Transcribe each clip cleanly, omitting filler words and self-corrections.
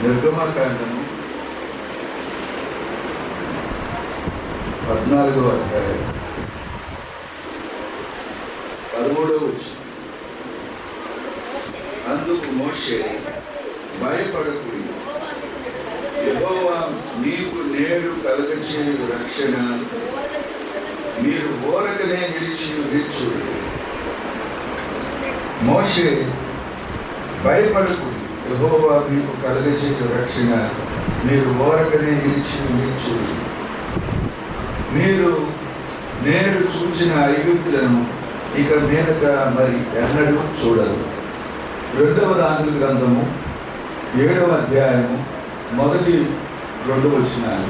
నిర్గమకాండము 14వ అధ్యాయం 13వ వచనం. అందుకు మోషే, భయపడకుడి, యెహోవా మీకు నేడు కలుగచేయు రక్షణ మీరు ఊరకనే నిలిచి నిల్చుడి. మోషే, భయపడకుడి, యెహోవా మీకు కలుగచేయు రక్షణ మీరు ఊరకనే నిలిచి నిల్చుడి. మీరు నేడు చూచిన ఐగుప్తులను ఇక మీదట మరి ఎన్నడూ చూడరు. 2వ దానియేలు గ్రంథము 7వ అధ్యాయము 1-2 వచనాలు.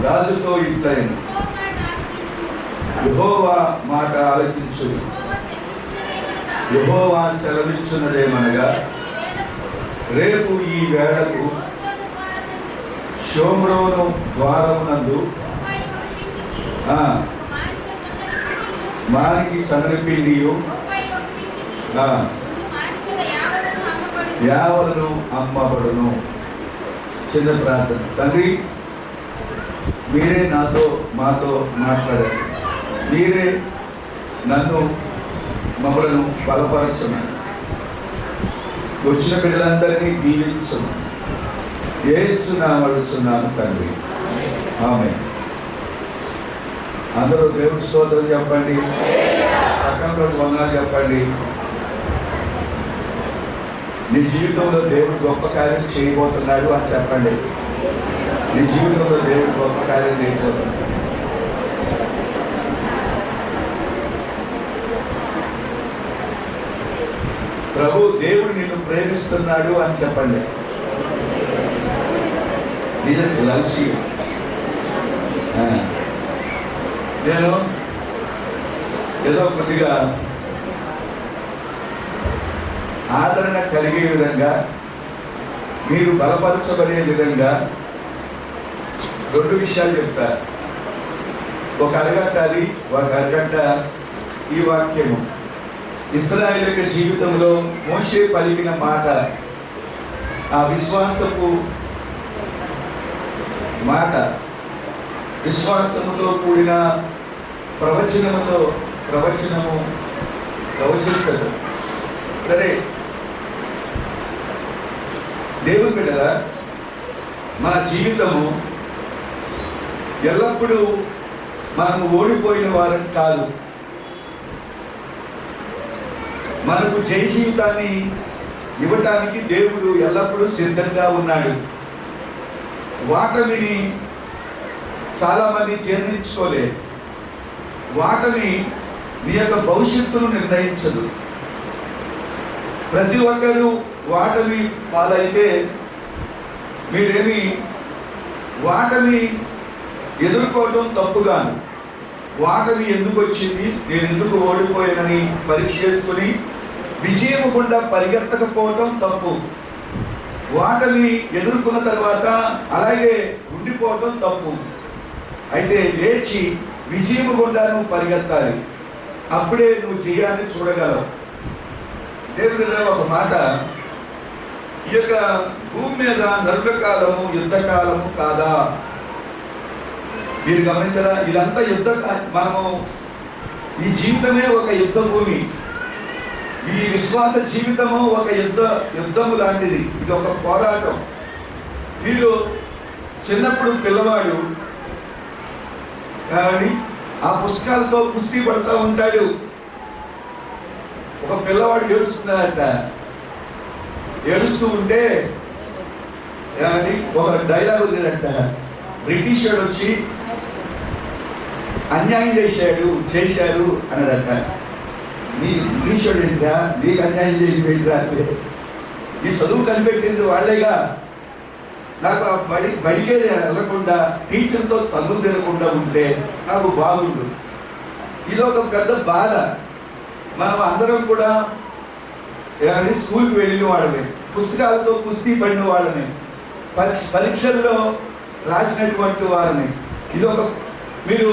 రాజుతో ఇట్లైను, యెహోవా మాట ఆలకించు, యెహోవా సెలవిచ్చున్నదేమనగా, రేపు ఈ వేళకు షోమ్రోను ద్వారమునందు మానికి సన్నపిండియు యావలను అమ్మబడును. చిన్న ప్రార్థన. తండ్రి, మీరే మాతో మాట్లాడారు. మీరే నన్ను మమ్మలను బలపరచమని, వచ్చిన బిడ్డలందరినీ దీవించమని యేసు నామమున అడుగుచున్నాను తండ్రి, ఆమేన్. అందరూ దేవుడికి స్తోత్రం చెప్పండి. పక్కన వందనాలు చెప్పండి. నీ జీవితంలో దేవుడు గొప్ప కార్యం చేయబోతున్నాడు అని చెప్పండి. నీ జీవితంలో దేవుడు గొప్ప కార్యం చేయబోతున్నాడు. ప్రభు, దేవుడు నిన్ను ప్రేమిస్తున్నాడు అని చెప్పండి. Jesus loves you. నేను ఏదో కొద్దిగా ఆదరణ కలిగే విధంగా, మీరు బలపరచబడే విధంగా 2 విషయాలు చెప్తారు. ఒక అరగంట అది, ఒక అరగంట ఈ వాక్యము. ఇశ్రాయేలు యొక్క జీవితంలో మోషే పలికిన మాట, ఆ విశ్వాసపు మాట, విశ్వాసముతో కూడిన ప్రవచించదు. సరే, దేవుని బిడ్డలా, మన జీవితము ఎల్లప్పుడూ మనము ఓడిపోయిన వారం కాదు. మనకు జయ జీవితాన్ని ఇవ్వటానికి దేవుడు ఎల్లప్పుడూ సిద్ధంగా ఉన్నాడు. వాటమిని చాలామంది జీర్ణించుకోలేదు. వాటమి నీ యొక్క భవిష్యత్తును నిర్ణయించదు. ప్రతి ఒక్కరూ వాటమి పాలైతే మీరేమి వాటమి ఎదుర్కోవడం తప్పుగాను. వాటమి ఎందుకు వచ్చింది, నేను ఎందుకు ఓడిపోయానని పరీక్ష చేసుకుని విజయం గుండా పరిగెత్తకపోవటం తప్పు. వాటమి ఎదుర్కొన్న తర్వాత అలాగే ఉండిపోవటం తప్పు. అయితే లేచి విజయం గుండా నువ్వు పరిగెత్తాలి. అప్పుడే నువ్వు జయాన్ని చూడగలవు. దేవుడి ఒక మాట, ఈ యొక్క భూమి మీద నరుల కాలము యుద్ధకాలము కాదా? మీరు గమనించరా? ఇదంతా మనము ఈ జీవితమే ఒక యుద్ధ భూమి. ఈ విశ్వాస జీవితము ఒక యుద్ధము లాంటిది. ఇది ఒక పోరాటం. మీరు చిన్నప్పుడు పిల్లవాడు కానీ ఆ పుస్తకాలతో కుస్తీ పడుతూ ఉంటాడు. ఒక పిల్లవాడు ఏడుస్తున్నాడట. ఏడుస్తూ ఉంటే ఒక డైలాగ్ వదిలేదంట. బ్రిటిష్ వాడు వచ్చి అన్యాయం చేశారు అన్నాడట. నీ బ్రిటిష్ వాడు ఏంటా, నీకు అన్యాయం చేయరా అంటే, నీ చదువు కనిపెట్టింది వాళ్ళేగా, నాకు ఆ బడికే వెళ్ళకుండా టీచర్తో తల్లు తినకుండా ఉంటే నాకు బాగుండు. ఇది ఒక పెద్ద బాధ. మనం అందరం కూడా స్కూల్కి వెళ్ళిన వాళ్ళమే, పుస్తకాలతో కుస్తీ పడిన వాళ్ళమే, పరీక్షల్లో రాసినటువంటి వారిని. ఇది ఒక మీరు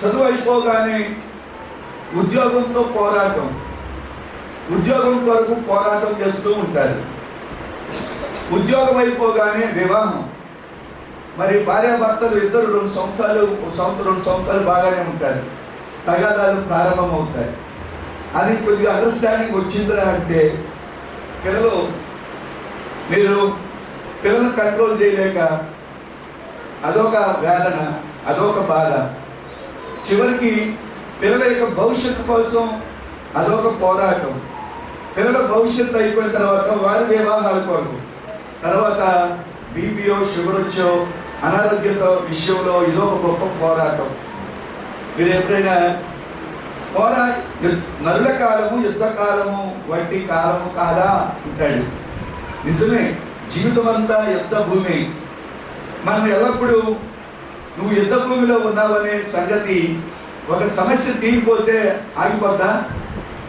చదువు అయిపోగానే ఉద్యోగంతో పోరాటం, ఉద్యోగం కొరకు పోరాటం చేస్తూ ఉంటారు. ఉద్యోగం అయిపోగానే వివాహం. మరి భార్యాభర్తలు ఇద్దరు 2 సంవత్సరాలు 2 సంవత్సరాలు బాగానే ఉంటారు. తగాదాలు ప్రారంభమవుతాయి. అది కొద్దిగా అండర్స్టాండింగ్ వచ్చిందిరా అంటే మీరు పిల్లలను కంట్రోల్ చేయలేక అదొక వేదన, అదొక బాధ. చివరికి పిల్లల యొక్క భవిష్యత్తు కోసం అదొక పోరాటం. పిల్లల భవిష్యత్తు అయిపోయిన తర్వాత వారి వివాహాల కొరకు, తర్వాత బీపీఓ, షుగర్ వచ్చో, అనారోగ్యత విషయంలో ఇదొక గొప్ప పోరాటం. మీరు ఎప్పుడైనా నరుల కాలము యుద్ధ కాలము వంటి కాలము కాదా ఉంటాడు. నిజమే, జీవితం అంతా యుద్ధ భూమి. మనం ఎల్లప్పుడూ నువ్వు యుద్ధ భూమిలో ఉన్నావనే సంగతి, ఒక సమస్య తీరిపోతే ఆగిపోద్దా?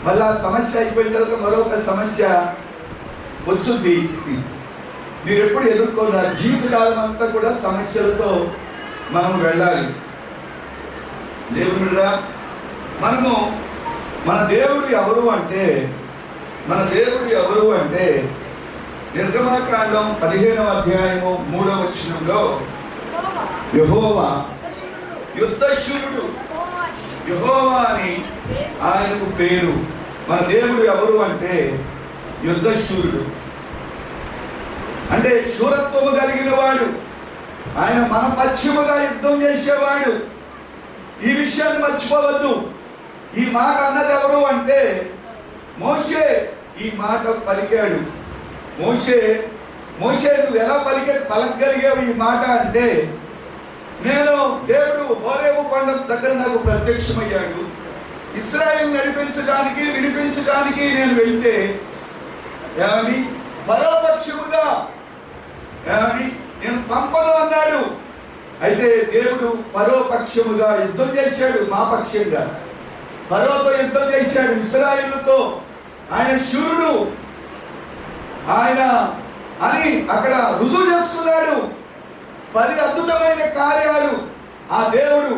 మళ్ళీ ఆ సమస్య అయిపోయిన తర్వాత మరొక సమస్య వచ్చుద్ది. మీరు ఎప్పుడు ఎదుర్కొన్నారు? జీవితకాలం అంతా కూడా సమస్యలతో మనం వెళ్ళాలి. దేవుడు మన దేవుడు ఎవరు అంటే నిర్గమకాండం 15వ అధ్యాయము 3వ వచనంలో యెహోవా యుద్ధశూరుడు, యెహోవా అని ఆయనకు పేరు. మన దేవుడు ఎవరు అంటే యుద్ధశూరుడు, అంటే శూరత్వము కలిగిన వాడు. ఆయన మన పశ్చిమగా యుద్ధం చేసేవాడు. ఈ విషయాన్ని మర్చిపోవద్దు. ఈ మాట అన్నది ఎవరు అంటే మోషే ఈ మాట పలికాడు. మోషే నువ్వు ఎలా పలకగలిగావు ఈ మాట అంటే, నేను దేవుడు హోరేబు కొండ దగ్గర నాకు ప్రత్యక్షమయ్యాడు. ఇశ్రాయేలు విడిపించడానికి నేను వెళ్తే పరోపక్షముగా నేను పంపను అన్నాడు. అయితే దేవుడు పరోపక్షముగా యుద్ధం చేశాడు. మా పక్షంగా ఫరోతో యుద్ధం చేశాడు, ఇశ్రాయేలుతో. ఆయన శూరుడు, ఆయన అని అక్కడ రుజువు చేసుకున్నాడు. 10 అద్భుతమైన కార్యాలు ఆ దేవుడు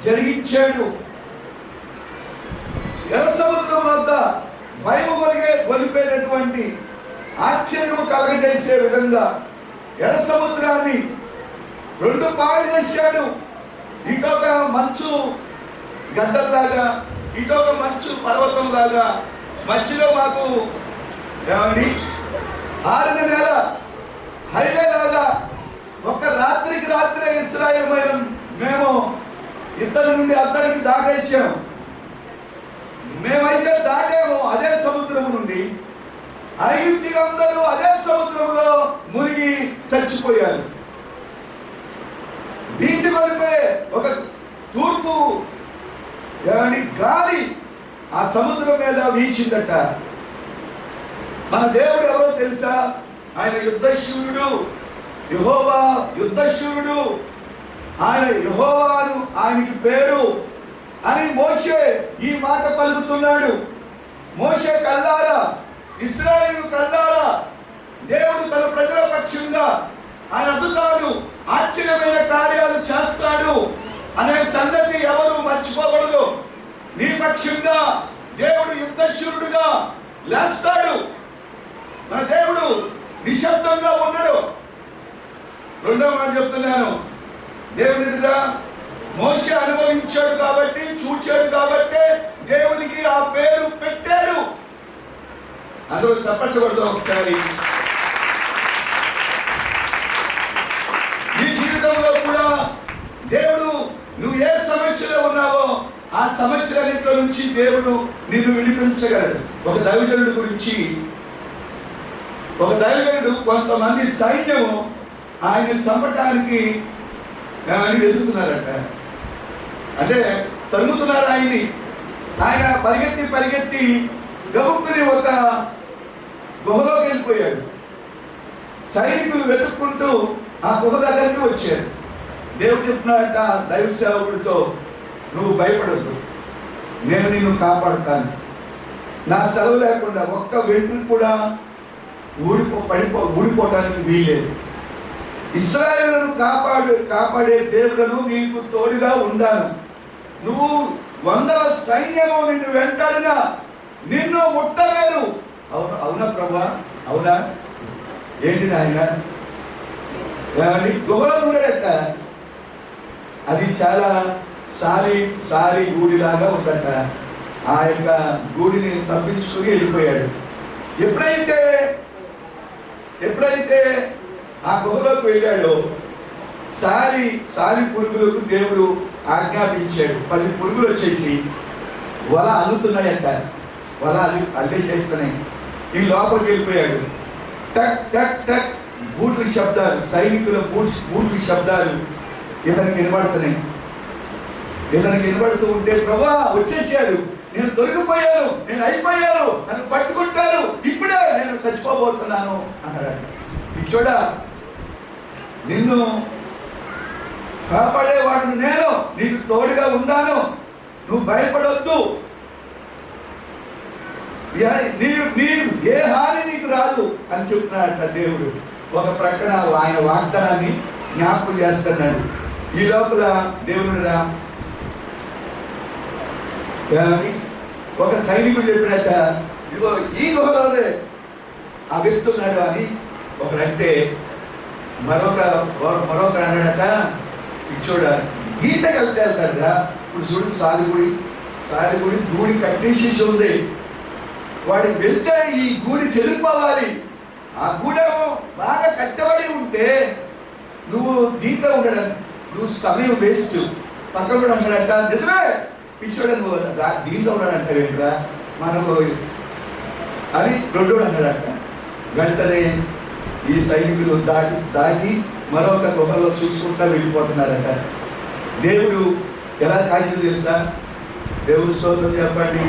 జరిగించాడు. ఎర్ర సముద్రం వద్ద భయము గొలిపేటటువంటి ఆశ్చర్యము కలగజేసే విధంగా ఎర్ర సముద్రాన్ని 2 పాయలు చేశాడు. ఇటొక మంచు గడ్డల్లాగా, ఇటొక మంచు పర్వతంలాగా, మధ్యలో మాకు ఆరిన నేల, హైవే లాగా. ఒక రాత్రికి రాత్రే ఇశ్రాయేలు మేము ఇద్దరి నుండి అద్దరికి దాటేసాం. మేమైతే దాటాము అదే సముద్రము నుండి. ఐగుప్తీయులందరూ అదే సముద్రంలో మునిగి చచ్చిపోయారు. భీతి కొలిపే ఒక తూర్పు గాలి ఆ సముద్రం మీద వీచిందట. మన దేవుడు ఎవరో తెలుసా? ఆయన యుద్ధశూరుడు, యెహోవా యుద్ధశూరుడు. ఆయన యెహోవాను ఆయనకి పేరు అని మోషే ఈ మాట పలుకుతున్నాడు. మోషే కల్లారా, ఇశ్రాయేలు కల్లారా, దేవుడు తన ప్రజల పక్షంగా ఆయన అద్భుతాలు ఆశ్చర్యమైన కార్యాలు చేస్తాడు అనే సంగతి ఎవరు మర్చిపోకూడదు. నీ పక్షంగా దేవుడు యుద్ధశూరుడుగా లేస్తాడు. మన దేవుడు నిశ్శబ్దంగా ఉండడు. 2వ మాట చెప్తున్నాను, దేవుడిగా మోషే అనుభవించాడు కాబట్టి, చూచాడు కాబట్టి దేవునికి ఆ పేరు పెట్టాడు. అందులో చప్పట్లు కొడదాం ఒకసారి. నీ జీవితంలో కూడా దేవుడు నువ్వు ఏ సమస్యలో ఉన్నావో ఆ సమస్యలన్నింటిలో నుంచి దేవుడు నిన్ను విడిపించగలడు. ఒక దైవజనుడు కొంతమంది సైన్యము ఆయన చంపటానికి వెతుకుతున్నారట. అంటే తరుముతున్నారు ఆయన్ని. ఆయన పరిగెత్తి గబుక్కుని ఒక గుహలోకి వెళ్ళిపోయాడు. సైనికులు వెతుక్కుంటూ ఆ గుహ దగ్గరికి వచ్చారు. దేవుడు చెప్తున్నాడట దైవ సేవకుడితో, నువ్వు భయపడద్దు, నేను నిన్ను కాపాడుతాను. నా సెలవు లేకుండా ఒక్క వెంట్రుక కూడా ఊడిపోవటానికి వీల్లేదు. ఇశ్రాయేలును కాపాడే దేవుడను నీకు తోడుగా ఉండాను. నువ్వు 100 సైన్యము నిన్ను వెంటాడినా నిన్ను ముట్టలేరు. అవును, అవునా ప్రభా? అవునా? ఏంటి నాయన? గుహలో దూరాడట. అది చాలా సాలి గూడిలాగా ఉందట. ఆ యొక్క గూడిని తప్పించుకుని వెళ్ళిపోయాడు. ఎప్పుడైతే ఆ గుహలోకి వెళ్ళాడో సాలి పురుగులకు దేవుడు ఆజ్ఞాపించాడు. 10 పురుగులు వచ్చేసి వల అల్లుతున్నాయంట. వల అల్లేసేస్తున్నాయి. ఈ లోపలికి వెళ్ళిపోయాడు. టక్ టక్ టక్ బూట్ల శబ్దాలు, సైనికుల బూట్ల శబ్దాలు ఇతనికి వినబడుతూ ఉంటే, ప్రభా వచ్చేసాడు, నేను దొరికిపోయాను, నేను అయిపోయాను, నన్ను పట్టుకుంటాను, ఇప్పుడే నేను చచ్చిపోబోతున్నాను అన్నాడు. చూడా, నిన్ను కాపాడేవాడిని నేను, నీకు తోడుగా ఉన్నాను, నువ్వు భయపడొద్దు, ఏ హాని నీకు రాదు అని చెప్తున్నాడట దేవుడు. ఒక ప్రక్కన ఆయన వాగ్దానాన్ని జ్ఞాపకం చేస్తున్నాడు. ఈ లోపల దేవుడు ఒక సైనికుడు చెప్పినట్ట, ఇదిగో ఈ గుహలోనే ఆ వ్యక్తి ఉన్నాడు అని ఒకరంటే, మరొక అన్నాడట, చూడ గీత కలిసి వెళ్తాడుగా. ఇప్పుడు చూడు, సాలిగుడి గూడి కట్టేసి ఉంది. వాడికి వెళ్తే ఈ గూడి చెదిరిపోవాలి. ఆ గూడేమో బాగా కట్టబడి ఉంటే నువ్వు దీంట్లో ఉండడం, నువ్వు సమయం వేస్ట్. పక్కన కూడా అన్నాడంట, నిజమే పిచ్చోడు, నువ్వు దీంట్లో ఉన్నాడంట ఏంట్రా మనకు అని రెండోడు అన్నాడంట. వెంటనే ఈ సైనికులు దాటి మరొక గుహలో చూసుకుంటా వెళ్ళిపోతున్నారట. దేవుడు ఎలా కాసింది తెలుసా? దేవుడు స్తోత్రం చెప్పండి.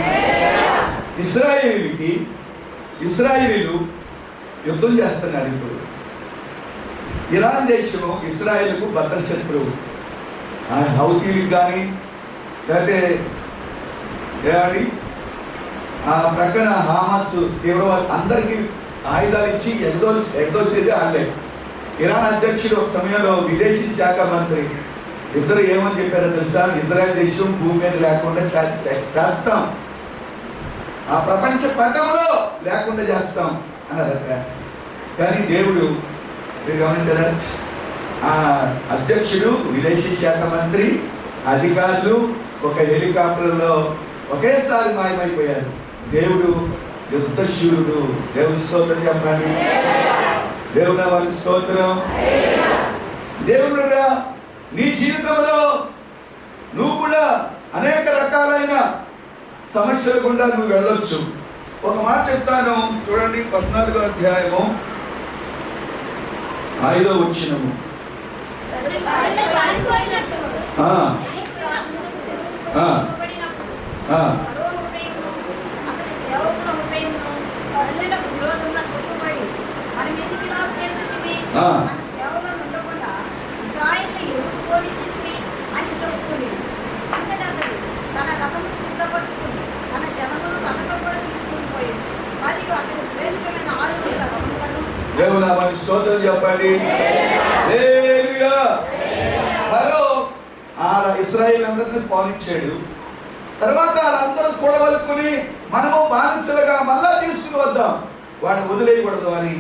ఇశ్రాయేలీలు యుద్ధం చేస్తున్నారు. ఇప్పుడు ఇరాన్ దేశం ఇశ్రాయేలుకు భద్రశత్రువు. హౌతీలకు కానీ లేకపోతే ఆ ప్రక్కన హమాస్ తీవ్రవాద అందరికీ ఆయుధాలు ఇచ్చి ఎగ్గొచ్చేది వాళ్ళే. ఇరాన్ అధ్యక్షుడు ఒక సమయంలో విదేశీ శాఖ మంత్రి ఇద్దరు ఏమని చెప్పారో తెలుసా? ఇజ్రాయెల్ దేశం భూమి మీద లేకుండా చేస్తాం, ఆ ప్రపంచ పటంలో లేకుండా చేస్తాం అన్నారట. కానీ దేవుడు, మీరు గమనించారా, ఆ అధ్యక్షుడు, విదేశీ శాఖ మంత్రి, అధికారులు ఒక హెలికాప్టర్లో ఒకేసారి మాయమైపోయారు. దేవుడు యుద్ధశూరుడు. దేవుని స్తోత్రం చెప్పండి. దేవుని వారి స్తోత్రం. దేవుడు నీ జీవితంలో నువ్వు కూడా అనేక రకాలైన సమస్యలు గుండా నువ్వు వెళ్ళొచ్చు. ఒక మాట చెప్తాను చూడండి, 14వ అధ్యాయము 5వ వచనము. దేవుని నామానికి స్తోత్రం చెప్పండి. ఫరో ఇశ్రాయేల్ అందరినీ పాలించాడు. తర్వాత వాళ్ళందరూ కూడవలుకుని మనము బానిసలుగా మళ్ళా తీసుకుని వద్దాం, వాడిని వదిలేయకూడదు అని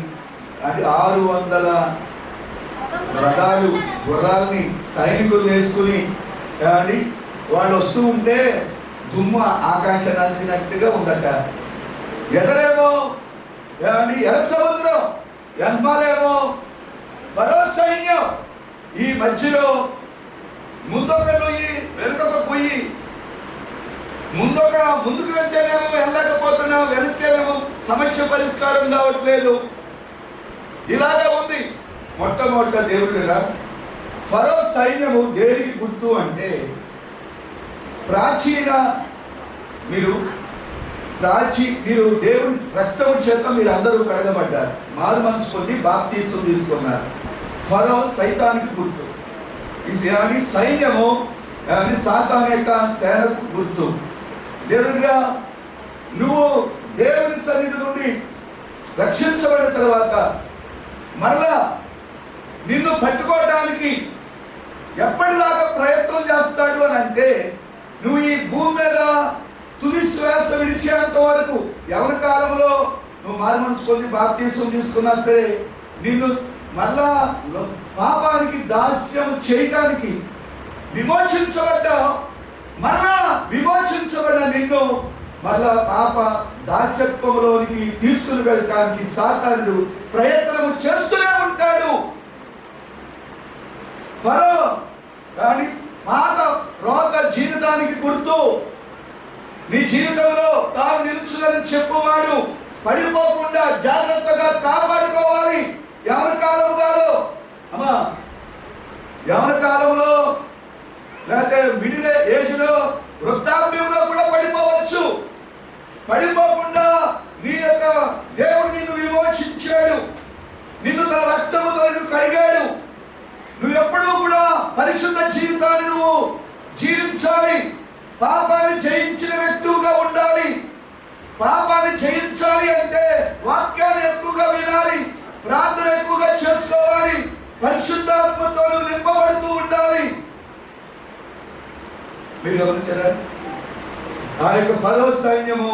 600 రథాలు గుర్రాలని సైనికులు వేసుకుని వాళ్ళు వస్తూ ఉంటే దుమ్ము ఆకాశాన్ని అంచినట్టుగా ఉందట. ఎదరేమో ఎర్ర సముద్రం, వెనమాలేమో మరో సైన్యం. ఈ మధ్యలో ముందొక నొయ్యి వెనుకొక పొయ్యి. ముందుకు వెళ్తేనేమో వెళ్ళలేకపోతున్నాం, వెనక్కేమో సమస్య పరిష్కారం కావట్లేదు. ఇలాగే ఉంది. మొట్టమొదట దేవుడుగా ఫరో సైన్యము దేనికి గుర్తు అంటే, మీరు దేవుని రక్తం చేత మీరు అందరూ కడగబడ్డారు, మారు మనసు పొంది బాప్తీసం తీసుకున్నారు. ఫరో సైతానికి గుర్తు. సైన్యము సాతాను యొక్క సేనకు గుర్తు. దేవుడిగా నువ్వు దేవుని సన్నిధి నుండి రక్షించబడిన తర్వాత మరలా నిన్ను పట్టుకోవడానికి ఎప్పటిదాకా ప్రయత్నం చేస్తాడు అని అంటే, నువ్వు ఈ భూమి మీద తుది శ్వాస విడిచేంత వరకు. యవన కాలంలో నువ్వు మారు మనసు పొంది బాప్తీసం తీసుకున్నా సరే, నిన్ను మళ్ళా పాపానికి దాస్యం చేయడానికి విమోచించబడ్డావు. మళ్ళా విమోచించబడ్డ నిన్ను మళ్ళా పాప దాస్యత్వంలోనికి తీసుకుని వెళ్ళటానికి సాతానుడు ప్రయత్నం చేస్తూనే ఉంటాడు. ఫరో కానీ పాత రోత జీవితానికి గుర్తు. నీ జీవితంలో తాను నిలుచుదని చెప్పువాడు పడిపోకుండా జాగ్రత్తగా కాపాడుకోవాలి. యవన కాలము కాదు అమ్మా, యవన కాలంలో లేకపోతే మిడిల్ ఏజ్లో వృద్ధాప్యంలో కూడా పడిపోవచ్చు. పడిపోకుండా నీ యొక్క దేవుడు నిన్ను విమోచించాడు, నిన్ను తన రక్తముతో కడిగాడు. నువ్వు ఎప్పుడూ కూడా పరిశుద్ధ జీవితాన్ని నువ్వు జీవించాలి. పాపాన్ని జయించిన వ్యక్తులుగా ఉండాలి. పాపాన్ని జయించాలి అంటే వాక్యాన్ని ఎక్కువగా వినాలి, ప్రార్థన ఎక్కువగా చేసుకోవాలి, పరిశుద్ధాత్మతో నింపబడుతూ ఉండాలి. మీరు గమనించారా? ఆ యొక్క ఫరో సైన్యము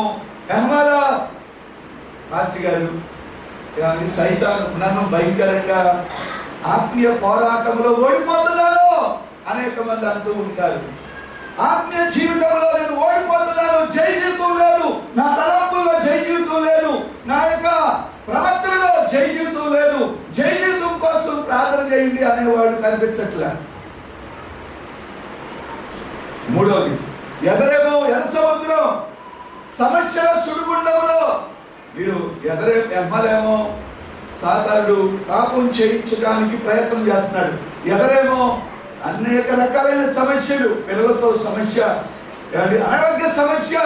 అహ్మదా మాస్టర్ గారు సైతాను నన్ను భయంకరంగా ఆత్మీయ పోరాటంలో ఓడిపోతున్నాను అనేక మంది అంటూ ఉంటారు. ఆత్మీయ జీవితంలో నేను ఓడిపోతున్నాను, జై జీవితం లేదు, నా తలంపుల్లో జై జీవితం లేదు, నా యొక్క ప్రవర్తనలో జై జీవితం లేదు, జై జీవితం కోసం ప్రార్థన చేయండి అనేవాడు కనిపించట్లే. మూడవది, ఎదరేమో ఎర్రసముద్రం సమస్యల సుడిగుండంలో మీరు ఎమ్మలేమో సాతానుడు పాపం చేయించడానికి ప్రయత్నం చేస్తున్నాడు. ఎదరేమో అనేక రకాలైన సమస్యలు, పిల్లలతో సమస్య, అనారోగ్య సమస్య.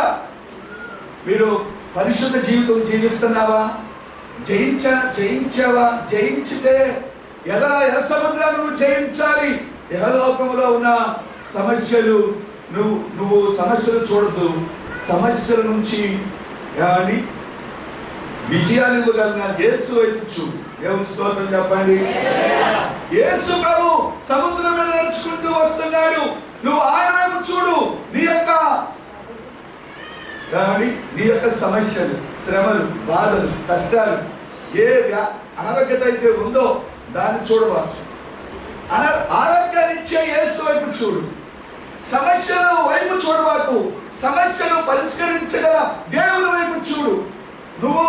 మీరు పరిశుద్ధ జీవితం జీవిస్తున్నావా? జయించావా? జయించితే ఎర్ర సముద్రాన్ని నువ్వు జయించాలి. ఇహలోకంలో ఉన్న సమస్యలు నువ్వు సమస్యలు చూడద్దు, సమస్యల నుంచి విజయాలు ఇవ్వగలిగిన యేసు వైపు చూడు. దేవుని స్తోత్రం చెప్పండి. యేసు ప్రభు సముద్రం మీద నడుచుకుంటూ వస్తున్నాడు, నువ్వు ఆయన వైపు చూడు. నీ యొక్క సమస్యలు, శ్రమలు, బాధలు, కష్టాలు, ఏ అనారోగ్యత అయితే ఉందో దాన్ని చూడవా. ఆరోగ్యాన్ని ఇచ్చే యేసు వైపు చూడు. సమస్యలు వైపు చూడవాకు, సమస్యను పరిష్కరించగల దేవుని వైపు చూడు. నువ్వు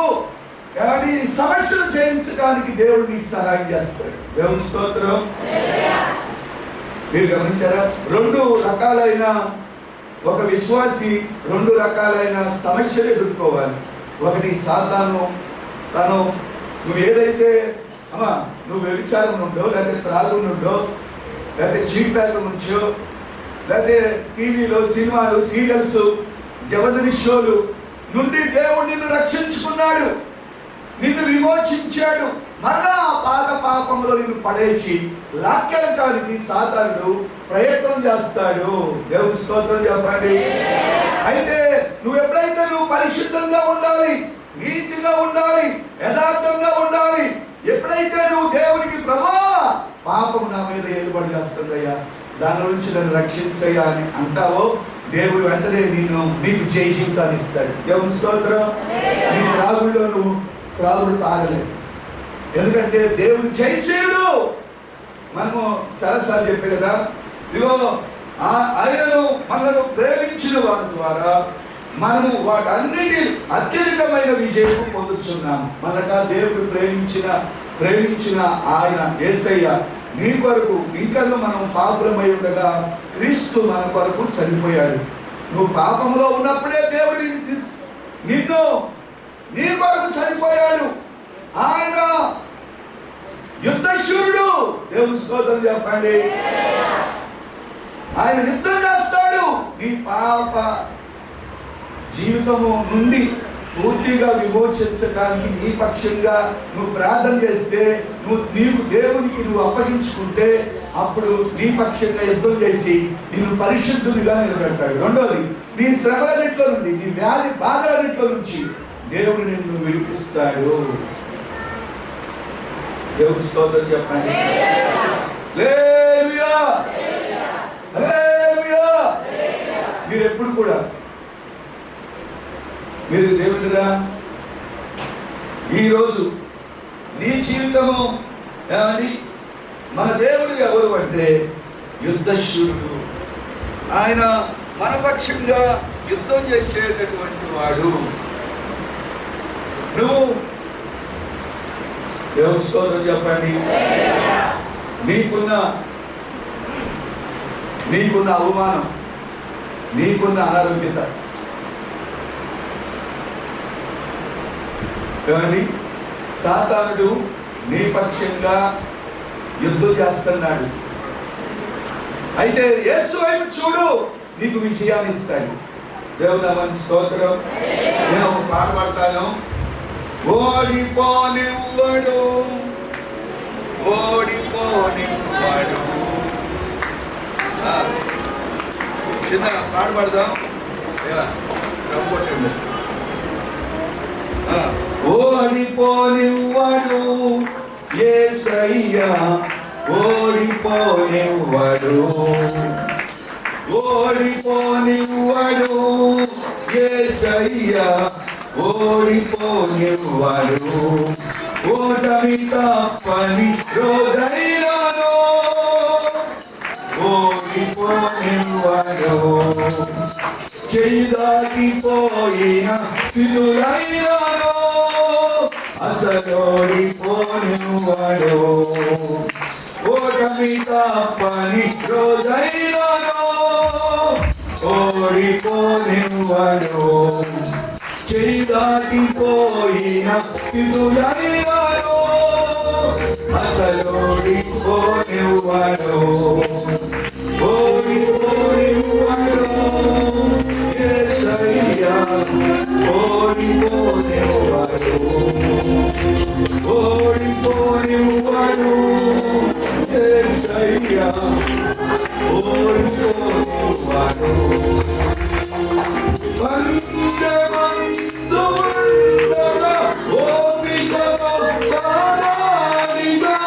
సమస్యను జయించడానికి దేవుడు నీకు సహాయం చేస్తాడు. దేవుని స్తోత్రం. మీరు గమనించారా? రెండు రకాలైన ఒక విశ్వాసి రెండు రకాలైన సమస్యలు ఎదుర్కోవాలి. ఒకటి సాతాను తను నువ్వు ఏదైతే నువ్వు వ్యభిచారం నుండో, లేకపోతే త్రాగు నుండో, లేకపోతే చీపాక నుంచో, లేకపోతే టీవీలో సినిమాలు, సీరియల్స్, జబర్దస్త్ షోలు నుండి దేవుడు నిన్ను రక్షించుకున్నాడు, నిన్ను విమోచించాడు. మళ్ళా పాత పాపంలో నిన్ను పడేసి లాక్కెళ్ళటానికి సాతానుడు ప్రయత్నం చేస్తాడు. దేవుని స్తోత్రం చెప్పండి. అయితే నువ్వు ఎప్పుడైతే నువ్వు పరిశుద్ధంగా ఉండాలి, నీతిగా ఉండాలి, యథార్థంగా ఉండాలి, ఎప్పుడైతే నువ్వు దేవునికి ప్రభా పాపం నా మీద ఏలుబడి చేస్తుందయ్యా, దాని నుంచి నన్ను రక్షించయ్యా అని అంటావో, దేవుడు వెంటనే నీకు జయ జీవితాన్ని ఇస్తాడు. దేవుని స్తోత్రం. నీ త్రాగుల్లో నువ్వు త్రాగుడు తాగలేదు, ఎందుకంటే దేవుడు జయశీలుడు. మనము చాలాసార్లు చెప్పే కదా, ఇదిగో ఆయనను మనను ప్రేమించిన వారి ద్వారా మనము వాటన్నిటి అత్యధికమైన విజయం పొందుతున్నాము. మనక దేవుడు ప్రేమించిన ఆయన యేసయ్య నీ కొరకు, ఇంకా మనం పాపులమై ఉండగా క్రీస్తు మన కొరకు చనిపోయాడు. నువ్వు పాపంలో ఉన్నప్పుడే దేవుడు నీ కొరకు చనిపోయాడు. ఆయన యుద్ధశూరుడు. దేవుని స్తోత్రం చెప్పండి. ఆయన యుద్ధం చేస్తాడు. నీ పాప జీవితము నుండి పూర్తిగా విమోచించడానికి నీ పక్షంగా నువ్వు ప్రార్థన చేస్తే, నీవు దేవునికి నువ్వు అప్పగించుకుంటే, అప్పుడు నీ పక్షంగా యుద్ధం చేసి నిన్ను పరిశుద్ధునిగా నిలబెడతాడు. రెండోది, నీ శ్రమలన్నింటిలో నుండి, నీ వ్యాధి బాధలన్నింటిలో నుంచి దేవుడు నిన్ను విడిపిస్తాడు. దేవుని స్తోత్రం చెప్పండి. హల్లెలూయా, హల్లెలూయా. మీరు ఎప్పుడు కూడా మీరు దేవుడురా. ఈరోజు నీ జీవితము ఏమని, మన దేవుడు ఎవరు అంటే యుద్ధశూరుడు. ఆయన మనపక్షంగా యుద్ధం చేసేటటువంటి వాడు. నువ్వు దేవుని స్తోత్రం చెప్పండి. నీకున్న అవమానం, నీకున్న అనారోగ్యత కానీ సాతానుడు నీ పక్షంగా యుద్ధం చేస్తున్నాడు. అయితే యేసు వైపు చూడు, నీకు విజయాన్ని ఇస్తాడు. దేవుని నామానికి స్తోత్రం. నేను ఒక పాట పాడతాను. ఓడిపోనివ్వడు, ఓడిపోనివ్వడు. చిన్న పాట పాడదాం. ఓడిపోనివ్వడు యేసయ్యా, ఓడిపోనివ్వడు, ఓడిపోనివ్వడు యేసయ్యా, ఓడిపోనివ్వడు. ఓటమి తప్పని రోజైనాను ఓడిపోనివ్వడు. చెయ్యి దాటిపోయిన స్థితులైనాను అసలోడిపోనివ్వడు. ఓటమి తప్పని రోజైనాను ఓడిపోనివ్వడు. చెయ్యి దాటిపోయిన స్థితులైనాను అసలోడిపోనివ్వడు. ఓడిపోనివ్వడు యేసయ్యా, ఓడిపోనివ్వడు, ఓడిపోనివ్వడు యేసయ్యా, ఓడిపోనివ్వడు. వందమందుండగా ఓపికతో సాగాలిగా,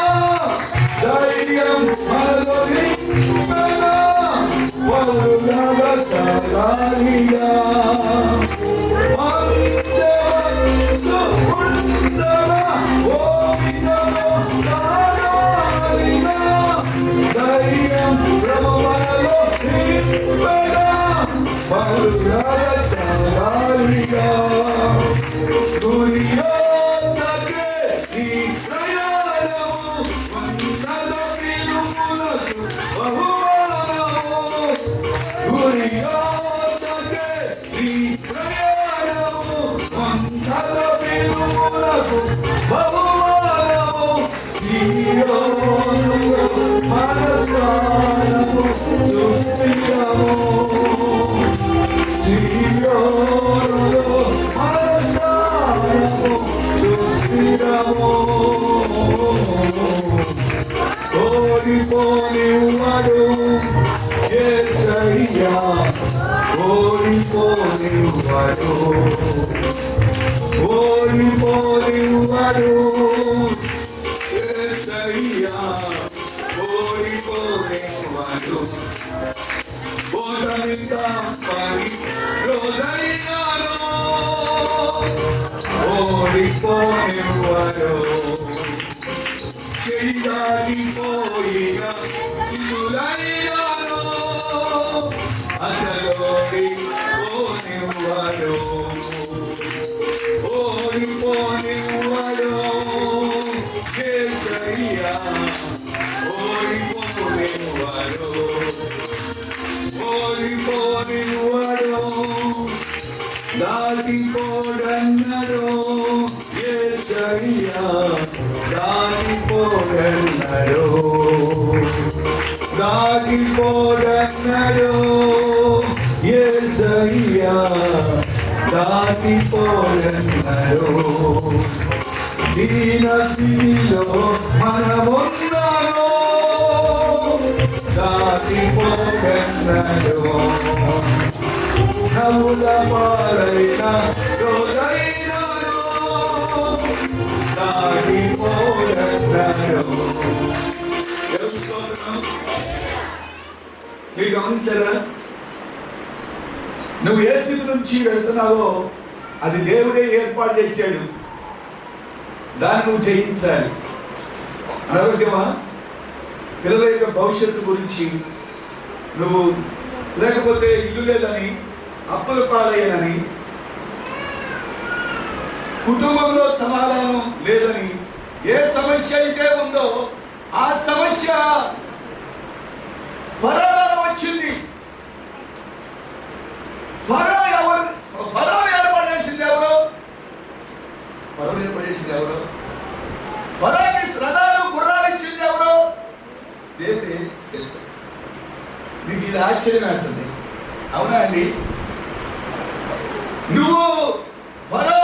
ధైర్యం మరొనిండగా పరుగగా సాగాలిగా. వందమందుండగా ఓపికతో సాగాలిగా, ధైర్యం భ్రమలో నింపగా పరుగగా సాగాలిగా. దుర్యోధనకే ఈ ప్రయాణము ఉన్నత పిలుపులకు బహుమానము. దుర్యోధనకే ఈ ప్రయాణము ఉన్నత పిలుపులకు బహుమానము. సియోనులో మన స్థానము సుస్థిరము, సియోనులో మన స్థానము సుస్థిరము. ఓడిపోనివ్వడు యేసయ్యా, ఓడిపోనివ్వడు, ఓడిపోనివ్వడు యేసయ్యా, ఓడిపోనివ్వడు. ఓటమి తప్పని రోజైనాను ఓడిపోనివ్వడు. చెయ్యి దాటిపోయిన స్థితులైనాను అసలోడిపోనివ్వడు, ఓడిపోనివ్వడు యేసయ్యా, ఓడిపోనివ్వడు, ఓడిపోనివ్వడు. దాటిపోడన్నడు యేసయ్యా, దాటిపోడన్నడు, దాటిపోడన్నడు యేసయ్యా, దాటిపోడన్నడు. దీన స్థితిలో మనమున్నాను దాటిపోడన్నడు. నవ్వుల పాలైన రోజైనాను దాటిపోడన్నడు. మీరు గమనించారా? నువ్వు ఏ స్థితి నుంచి వెళ్తున్నావో అది దేవుడే ఏర్పాటు చేశాడు. దాన్ని నువ్వు జయించాలి. అనారోగ్యమా, పిల్లల యొక్క భవిష్యత్తు గురించి నువ్వు, లేకపోతే ఇల్లు లేదని, అప్పుల పాలయ్యనని, కుటుంబంలో సమాధానం లేదని, ఏ సమస్య అయితే ఉందో ఆ సమస్య ఫరోలో వచ్చింది. ఫరోని ఏర్పాటు చేసింది ఎవరు? ఫరోని ఏర్పాటు చేసింది ఎవరు? ఫరోకి రథాలు గుర్రాలు ఇచ్చింది ఎవరు? దేవుడే. మీకు ఇది ఆశ్చర్యం వేస్తుంది, అవునా అండి? నువ్వు ఫరో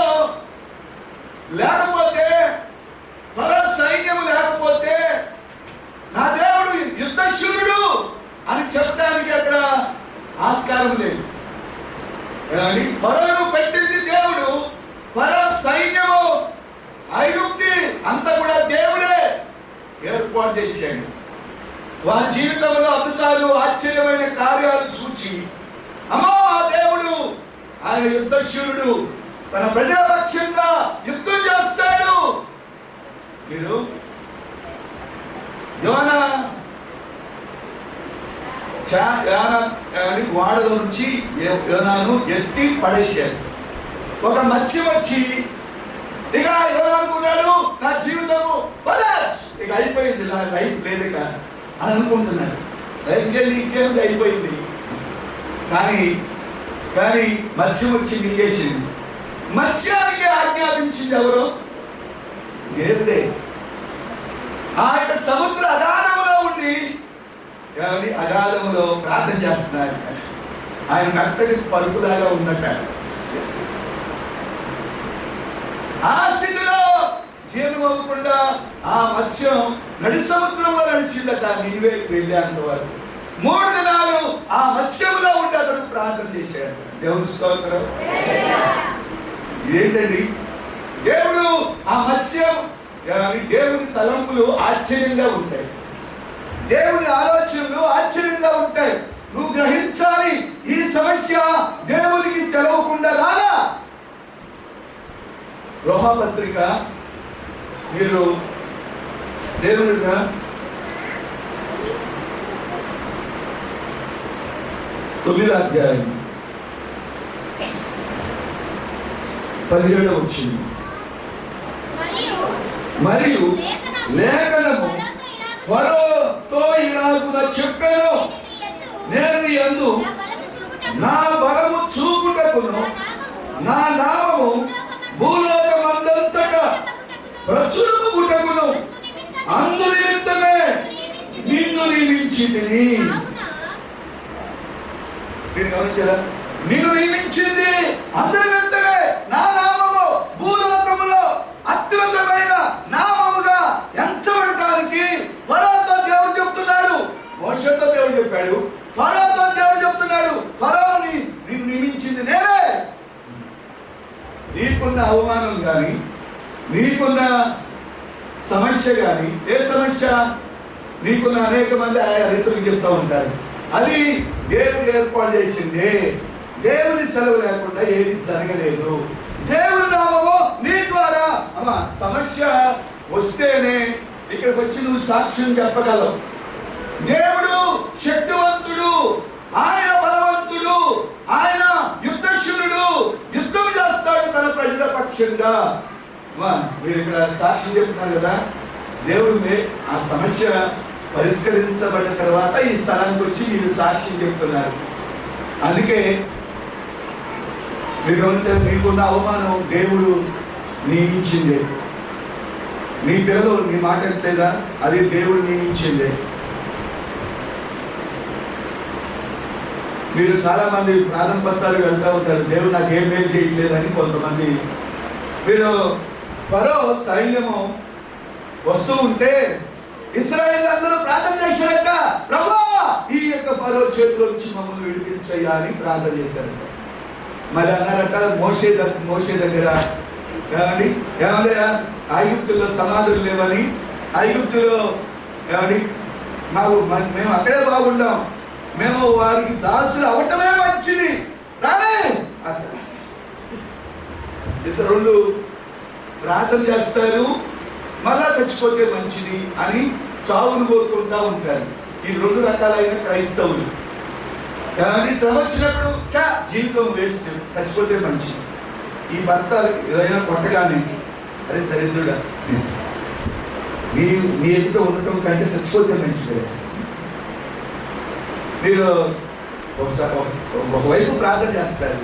లేకపోతే, ఫరో సైన్యం లేకపోతే, నా దేవుడు యుద్ధశూరుడు అని చెప్పడానికి అక్కడ ఆస్కారం లేదు. ఫరోను పెట్టింది దేవుడు. ఫరో సైన్యము, ఐగుప్తి అంతా కూడా దేవుడే ఏర్పాటు చేశాడు. వారి జీవితంలో అద్భుతాలు, ఆశ్చర్యమైన కార్యాలు చూచి, అమ్మా మా దేవుడు ఆయన యుద్ధశూరుడు, తన ప్రజల పక్షంగా యుద్ధం చేస్తాడు. మీరు యోనా వాడలో నుంచి యోనాను ఎత్తి పడేశాడు. ఒక మత్స్యం వచ్చి ఇక యోనా అనుకున్నాడు, నా జీవితము ఇక అయిపోయింది, నా లైఫ్ లేదు ఇక అని అనుకుంటున్నాడు. ఇంకేమిటి అయిపోయింది. కానీ మత్స్యం వచ్చి మింగేసింది. మత్స్యానికి ఆజ్ఞాపించింది ఎవరు? దేవుడే. ఆ యొక్క సముద్ర అగాధంలో ఉండి అగాధంలో ప్రార్థన చేస్తున్నారు. ఆయన మెత్తటి పరుపులాగా ఉన్నట్ట. ఆ స్థితిలో జీర్ణం అవ్వకుండా ఆ మత్స్యం నడి సముద్రంలో నడిచిందట. నీవేకి వెళ్ళేంత వరకు 3 దినాలు ఆ మత్స్యంలో ఉండి అతడు ప్రార్థన చేశాడు. దేవుని స్తోత్రం. ఇదేంటండి? దేవుడు ఆ మత్స్యం, దేవుని తలంపులు ఆశ్చర్యంగా ఉంటాయి, దేవుని ఆలోచనలు ఆశ్చర్యంగా ఉంటాయి. నువ్వు గ్రహించాలి, ఈ సమస్య దేవునికి తెలవకుండా రాదా? రోమాపత్రిక మీరు దేవునిగా 9వ అధ్యాయం 17వ వచనం. మరియు లేఖనము ఫరోతో ఇలాగున చెప్పాను, నేను నీ యందు నా బలము చూపుటకును నా నామము భూలోకమందంతటా ప్రచురముటకును అందు నిమిత్తమే నిన్ను నియమించితిని. మీరు గమనించారా? నిన్ను నియమించింది అందరి నిమిత్తమే, నా నామము భూలోకములో అత్యున్నతమైన నామముగా ఎంచబడటానికి. ఫరోతో దేవుడు చెప్తున్నాడు, మోషేతో దేవుడు చెప్పాడు, ఫరోతో దేవుడు చెప్తున్నాడు, ఫరోని నిన్ను నియమించింది నేనే. నీకున్న అవమానం కానీ, నీకున్న సమస్య కానీ, ఏ సమస్య నీకున్న అనేక మంది ఆయా రీతులకు చెప్తూ ఉంటారు, అది దేవుడు ఏర్పాటు చేసింది. దేవుని సెలవు లేకుండా ఏది జరగలేదు. దేవుని నామము నీ ద్వారా. అమ్మా, సమస్య వస్తేనే ఇక్కడికి వచ్చి నువ్వు సాక్ష్యం చెప్పగలవు. దేవుడు శక్తివంతుడు, ఆయన బలవంతుడు, ఆయన యుద్ధశూరుడు, యుద్ధం చేస్తాడు తన ప్రజల పక్షంగా. మీరు ఇక్కడ సాక్ష్యం చెప్తున్నారు కదా, దేవుడు ఆ సమస్య పరిష్కరించబడిన తర్వాత ఈ స్థలానికి వచ్చి మీరు సాక్ష్యం చెప్తున్నారు. అందుకే మీరు గమనించారు, మీకున్న అవమానం దేవుడు నియమించిందే. మీ పిల్లలు నీ మాట్లాడలేదా, అది దేవుడు నియమించిందే. మీరు చాలా మంది ప్రార్థన పత్రాలు వెళ్తూ ఉంటారు, దేవుడు నాకు ఏం మేలు చేయట్లేదని. కొంతమంది మీరు ఫరో సైన్యము వస్తూ ఉంటే ఇశ్రాయేలు అందరూ ప్రార్థన చేశారట, ప్రభువా ఈ యొక్క ఫరో చేతిలో నుంచి మమ్మల్ని విడిపించయ్యా అని ప్రార్థన చేశారట. మరి అన్నారట మోషే దగ్గర ఏమండి ఐగుప్తుల్లో సమాధులు లేవని, ఐగుప్తులో ఏమండి మేము అక్కడే బాగుంటాం, మేము వారికి దాసులు అవటమే మంచిది రానే. ఇతరులు ప్రార్థన చేస్తారు, మళ్ళా చచ్చిపోతే మంచిది అని చావును కోరుకుంటా ఉంటారు. ఈ 2 రకాలైన క్రైస్తవులు. కానీ శ్రమ వచ్చినప్పుడు జీవితం వేస్ట్, చచ్చిపోతే మంచిది. ఈ భర్త ఏదైనా కొట్టగానే అరే దరిద్రుడా, నీ ఎదుట ఉండటం కంటే చచ్చిపోతే మంచిది. మీరు ఒకవైపు ప్రార్థన చేస్తారు,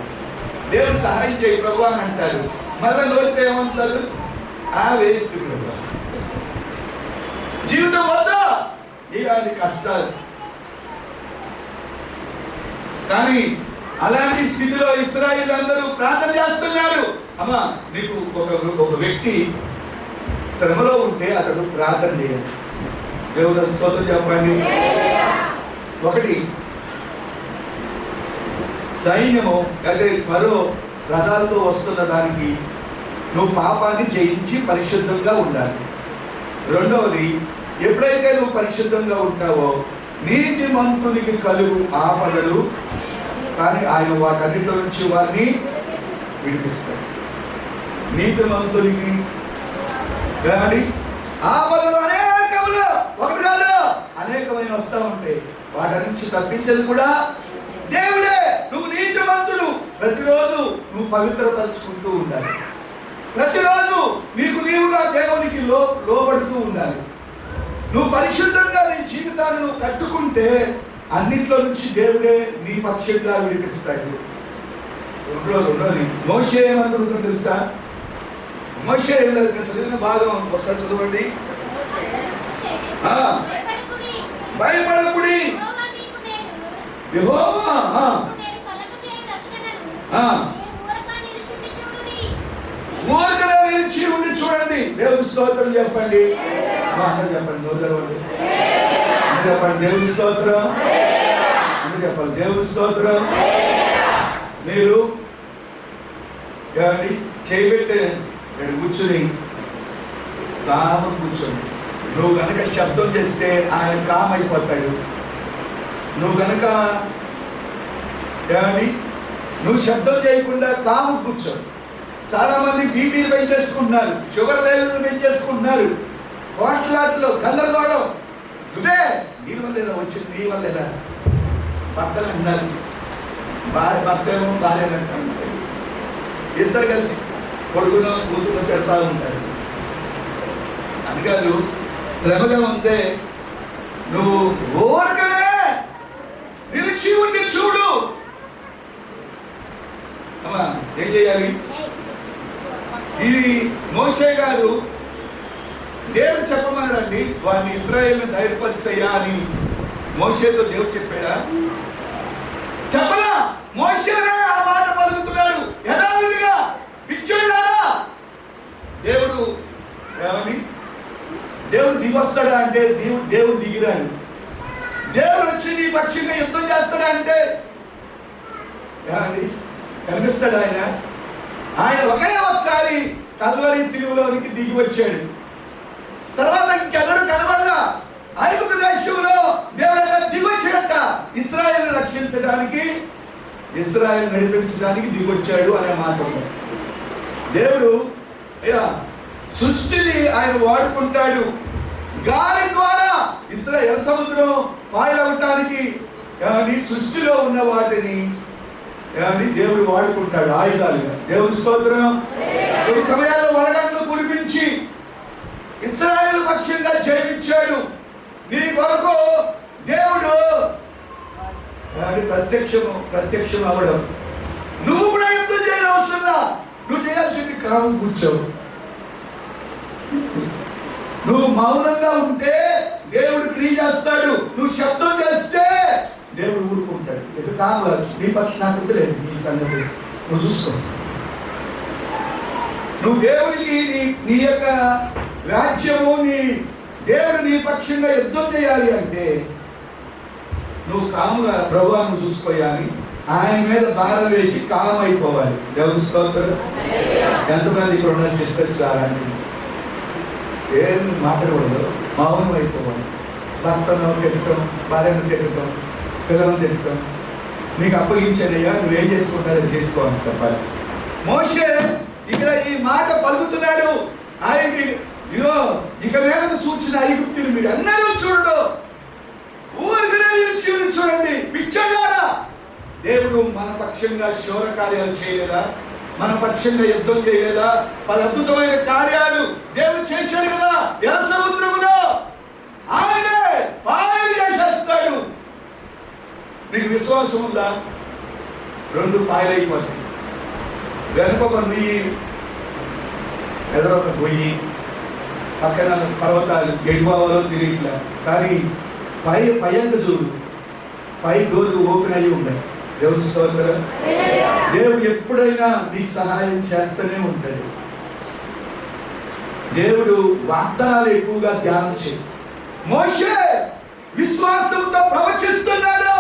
దేవుడు సహాయం చేయి ప్రభు అని అంటారు, మళ్ళీ నోటితో ఏమంటారు, వేస్ట్ ప్రభు, జీవితం వద్దా, ఇలాంటి కష్టాలు. కానీ అలాంటి స్థితిలో ఇశ్రాయేలు అందరూ ప్రార్థన చేస్తున్నారు. అమ్మా, నీకు ఒక వ్యక్తి శ్రమలో ఉంటే అతడు ప్రార్థన చేయాలి. దేవుడు స్తోత్రం చెప్పండి. 1 సైన్యము అంటే ఫరో రథాలతో వస్తున్న దానికి నువ్వు పాపాన్ని జయించి పరిశుద్ధంగా ఉండాలి. 2వది, ఎప్పుడైతే నువ్వు పరిశుద్ధంగా ఉంటావో నీతిమంతునికి కలుగు ఆపదలు కానీ ఆయన వాటన్నిటిలో నుంచి వారిని విడిపిస్తాడు. నీతిమంతునికి కానీ ఆపదలు అనేకములు, ఒకటి కాదు అనేకమైన వస్తూ ఉంటాయి. వాటి నుంచి తప్పించేది కూడా దేవుడే. నువ్వు నీతిమంతుడు, ప్రతిరోజు నువ్వు పవిత్రపరుచుకుంటూ ఉండాలి. ప్రతిరోజు నీవుగా దేవునికి లోబడుతూ ఉండాలి. నువ్వు పరిశుద్ధంగా నీ జీవితాన్ని నువ్వు కట్టుకుంటే అన్నింటిలో నుంచి దేవుడే నీ పక్షంగా విడిపిస్తాడు. 2వది, మోషే ఏమనుకుంటుంది తెలుసా? మోషే చదివిన భాగం ఒకసారి చదవండి. భయపడకుడి, యెహోవా ఊరకలా నిలిచి ఉండి చూడండి. దేవుని స్తోత్రం చెప్పండి. చెప్పండి, నోదరవండి చెప్పండి, దేవుని స్తోత్రం చెప్పండి, దేవుని స్తోత్రం. మీరు చేయబెట్టే కూర్చుని కామం కూర్చోండి. నువ్వు కనుక శబ్దం చేస్తే ఆయన కామ్ అయిపోతాడు. నువ్వు కనుక నువ్వు శబ్దం చేయకుండా కాము కూర్చో. చాలా మంది బీపీలు పెంచేసుకుంటున్నారు, షుగర్ లెవెల్ పెంచేసుకుంటున్నారు, కోట్లాట్లో గందరగోళం. నువ్వే నీ వల్ల వచ్చింది, నీ వల్ల భర్తలు అన్నారు, భర్త ఏమో భార్య అంటారు, ఇద్దరు కలిసి కొడుకును కూతురు పెడతా ఉంటారు. అందుకని శ్రమగా ఉంటే నువ్వు ఓరకనే నిలిచి ఉండి చూడు. అమ్మా, ఏం చేయాలి? ఇది మోషే గారు దేవుడు చెప్పమన్నాడండి, వారిని ఇశ్రాయేలును ధైర్యపరిచయ్యా అని మోషేతో దేవుడు చెప్పాడా? చెప్పలా. మోషేనే ఆ మాట పలుకుతున్నాడు యథావిధిగా. పిచ్చోళ్ళారా, దేవుడు దిగొస్తాడా అంటే దేవుడు దిగిరాడు. దేవుడు వచ్చి నీ పక్షంగా యుద్ధం చేస్తాడా అంటే కనిపిస్తాడు ఆయన. ఆయన ఒకే ఒకసారి కల్వరి శిలువలోనికి దిగి వచ్చాడు. తర్వాత ఇంకెన్నడూ కనబడలా. ఐగుప్తు దేశంలో దేవుడు దిగి వచ్చాడట. ఇశ్రాయేలును రక్షించడానికి, ఇశ్రాయేలు నడిపించడానికి దిగొచ్చాడు అనే మాట. దేవుడు సృష్టిని ఆయన వాడుకుంటాడు. గాలి ద్వారా ఇశ్రాయేలు సముద్రం పాయలవటానికి సృష్టిలో ఉన్న వాటిని దేవుడు వాడుకుంటాడు ఆయుధాలుగా. దేవుని స్తోత్రం. కొన్ని సమయాల్లో వడగండ్లు కురిపించి ఇశ్రాయేలు పక్షంగా జయించాడు. నీ కొరకు దేవుడు ప్రత్యక్షం అవ్వడం. నువ్వు కూడా యుద్ధం చేయాల్సిన అవసరంలా. నువ్వు చేయాల్సింది కాము కూర్చోవు. నువ్వు మౌనంగా ఉంటే దేవుడు క్రియ చేస్తాడు. నువ్వు శబ్దం చేస్తే దేవుడు ఊరుకుంటాడు. ఇది కాదు, నీ పక్షి నాకు లేదు. నీ సంగతి నువ్వు చూసుకో. నువ్వు దేవుడికి నీ యొక్క రాజ్యము, దేవుడు నీ పక్షంగా యుద్ధం చేయాలి అంటే నువ్వు కాముగా ప్రభువును చూసుకోవాలి. ఆయన మీద భారం వేసి కామ్ అయిపోవాలి. దేవుని స్తోత్రం. ఎంతమంది ఇక్కడ ఉన్న సిస్టర్స్ రారండి, ఏం మాట్లాడకూడదు, మౌనం అయిపోవాలి. భర్తను తిట్టడం, భార్యను తిట్టడం, పిల్లలను తిట్టడం. నీకు అప్పగించానయ్యా, నువ్వేం చేసుకుంటారో చేసుకోవాలని చెప్పాలి. మోషే ఇక్కడ ఈ మాట పలుకుతున్నాడు. ఆయనకి ఇదో ఇక మీద చూచిన ఐగుప్తుని మీరు అన్నడూ చూడడు, ఊరికనే చూడండి పిచ్చగారా. దేవుడు మన పక్షంగా శౌర కార్యాలు చేయలేదా? మన పక్షంగా యుద్ధం చేయలేదా? 10 అద్భుతమైన కార్యాలు దేవుడు చేశాడు కదా ఎర్ర సముద్రములో. ఆయనే పాయలు చేసేస్తాడు. నీకు విశ్వాసం ఉందా? 2 పాయలు అయిపోతాయి. వెనక ఒక నుయ్యి, ఎదురొక గొయ్యి, పక్కన పర్వతాలు, గడిపోవాలో తిరిగిట్లా. కానీ పైంక చూడు, పై డోర్లు ఓపెన్ అయ్యి ఉంటాయి. దేవుని స్తోత్రం. దేవుడు ఎప్పుడైనా నీకు సహాయం చేస్తూనే ఉంటాడు. దేవుడు వాగ్దానాలు ఎక్కువగా ధ్యానం చేయి. మోషే విశ్వాసంతో ప్రవచిస్తున్నాడు.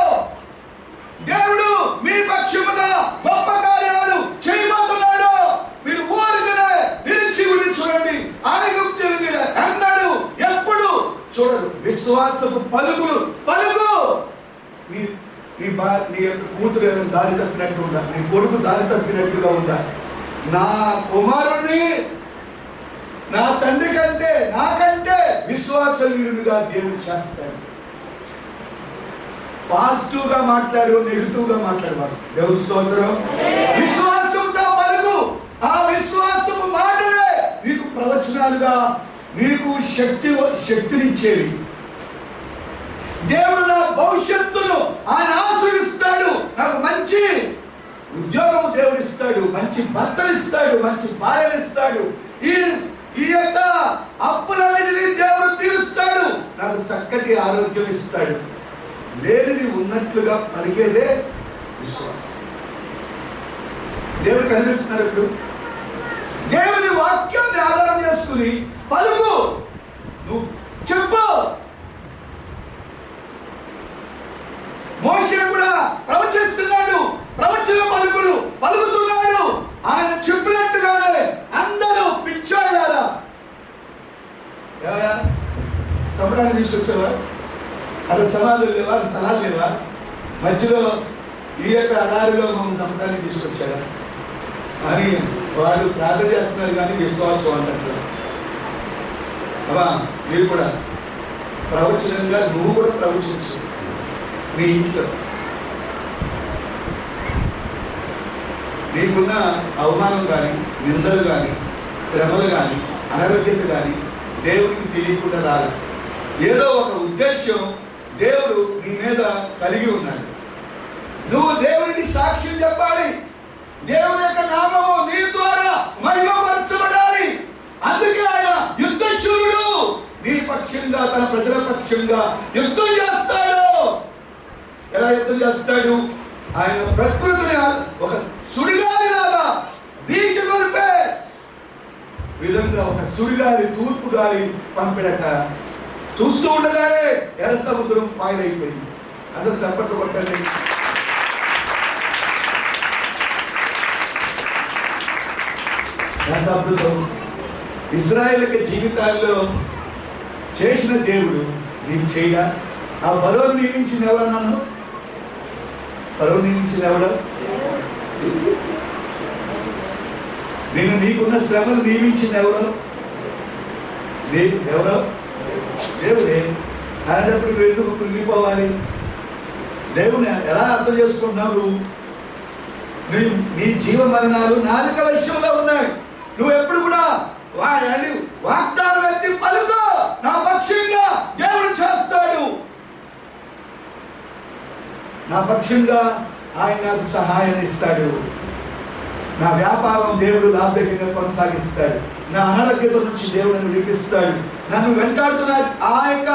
దేవుడు మీ పక్షముగా గొప్ప కార్యాలు చేయబోతున్నాడు. మీరు ఊరికనే నిలిచి ఉండి చూడండి. ఐగుప్తుల మీద అన్నాడు ఎప్పుడు చూడరు. విశ్వాసపు పలుకులు పలుకు. నీ యొక్క కూతురు ఏదైనా దారి తప్పినట్టు ఉందా? నీ కొడుకు దారి తప్పినట్టుగా ఉందా? నా కుమారుణ్ణి నా తండ్రి కంటే నాకంటే విశ్వాసవీరునిగా దేవుడు చేస్తాడు. పాజిటివ్ గా మాట్లాడు, నెగిటివ్ గా మాట్లాడవాడు. దేవుని స్తోత్రం. విశ్వాసంతో పలుకు. ఆ విశ్వాసము మాటలే నీకు ప్రవచనాలుగా, నీకు శక్తినిచ్చేవి. దేవుడు నా భవిష్యత్తును ఆయన ఆశీర్వదిస్తాడు. నాకు మంచి ఉద్యోగం దేవుడు ఇస్తాడు, మంచి భర్తలు ఇస్తాడు, మంచి భార్యలు ఇస్తాడు. ఈ యొక్క అప్పులన్నిటినీ దేవుడు తీరుస్తాడు. నాకు చక్కటి ఆరోగ్యం ఇస్తాడు. లేనిది ఉన్నట్లుగా పలికేదే విశ్వాసం. దేవుడు కనిపిస్తున్నాడు. ఇప్పుడు దేవుని వాక్యాన్ని ఆధారం చేసుకుని పలుకు. నువ్వు చెప్పు. మోషే కూడా ప్రవచిస్తున్నాడు. ప్రవచన పలుకులు పలుకుతున్నాడు. ఆయన చెప్పినట్టుగానే అందరూ పిచ్చోళ్ళారా? చంపడానికి తీసుకొచ్చావా? అసలు సమాధులు లేవా? స్థలాలు లేవా? మధ్యలో ఈ యొక్క అడారిలో మమ్మల్ని చంపడానికి తీసుకొచ్చారా అని వాళ్ళు ప్రార్థన చేస్తున్నారు. కానీ విశ్వాసం అంటారు. అమ్మా, మీరు కూడా ప్రవచనంగా నువ్వు కూడా ప్రవచించు. నీ ఇంట్లో నీకున్న అవమానం కానీ, నిందలు కానీ, శ్రమలు కానీ, అనారోగ్యత కానీ దేవుడికి తెలియకుండా రాదు. ఏదో ఒక ఉద్దేశం దేవుడు నీ మీద కలిగి ఉన్నాడు. నువ్వు దేవుడికి సాక్ష్యం చెప్పాలి. దేవుని యొక్క నామము నీ ద్వారా మహిమపరచబడాలి. అందుకే ఆయన యుద్ధశూరుడు. నీ పక్షంగా, తన ప్రజల పక్షంగా యుద్ధం చేస్తాడు. ఎలా యుద్ధం చేస్తాడు? ఆయన ప్రకృతిని ఒక సుడిగాలి లాగా వీటి కొరిపే విధంగా ఒక సుడిగాలి, తూర్పు గాలి పంపిడట. చూస్తూ ఉండగానే ఎర్ర సముద్రం పాయలైపోయింది. అందరూ చప్పట్లు కొట్టండి. అద్భుతం. ఇశ్రాయేలు జీవితాల్లో చేసిన దేవుడు నీకు చేయగా. ఆ ఫరోను నియమించింది ఎవరన్నాను? ఫరోను నియమించింది ఎవరు? నేను నీకున్న శ్రమను నియమించింది ఎవరు? ఎవరో దేవుడే. అలాంటప్పుడు నువ్వు ఎందుకు కృంగిపోవాలి? దేవుని ఎలా అర్థం చేసుకుంటున్నావు? నువ్వు నీ జీవ మరణాలు నాలుక వశంలో ఉన్నాయి. నువ్వు ఎప్పుడు కూడా వాగ్దానం ఎత్తి పలుకో. నా పక్షంగా దేవుడు చేస్తాడు. నా పక్షంగా ఆయన నాకు సహాయాన్ని ఇస్తాడు. నా వ్యాపారం దేవుడు లాభదాయకంగా కొనసాగిస్తాడు. నా అనారోగ్యత నుంచి దేవుడు నన్ను విడిపిస్తాడు. నన్ను వెంటాడుతున్న ఆ యొక్క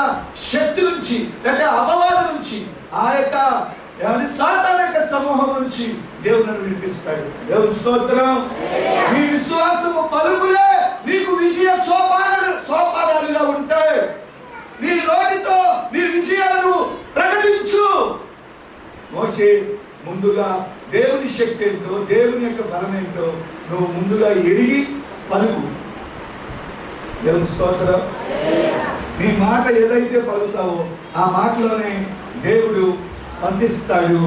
శక్తి నుంచి, లేక అపవాదం నుంచి, ఆ యొక్క సాతాను యొక్క సమూహం నుంచి దేవుడు నన్ను విడిపిస్తాడు. దేవుని స్తోత్రం. నీ విశ్వాసము పలుకులే నీకు విజయ సోపానాలుగా ఉంటాయి. నీ నోటితో నీ విజయాలను ప్రకటించు. మోషే ముందుగా దేవుని శక్తి ఏంటో, దేవుని యొక్క బలం ఏంటో నువ్వు ముందుగా ఎరిగి పలుకు. దేవుని స్తోత్రం. నీ మాట ఏదైతే పలుకుతావో ఆ మాటలోనే దేవుడు స్పందిస్తాడు.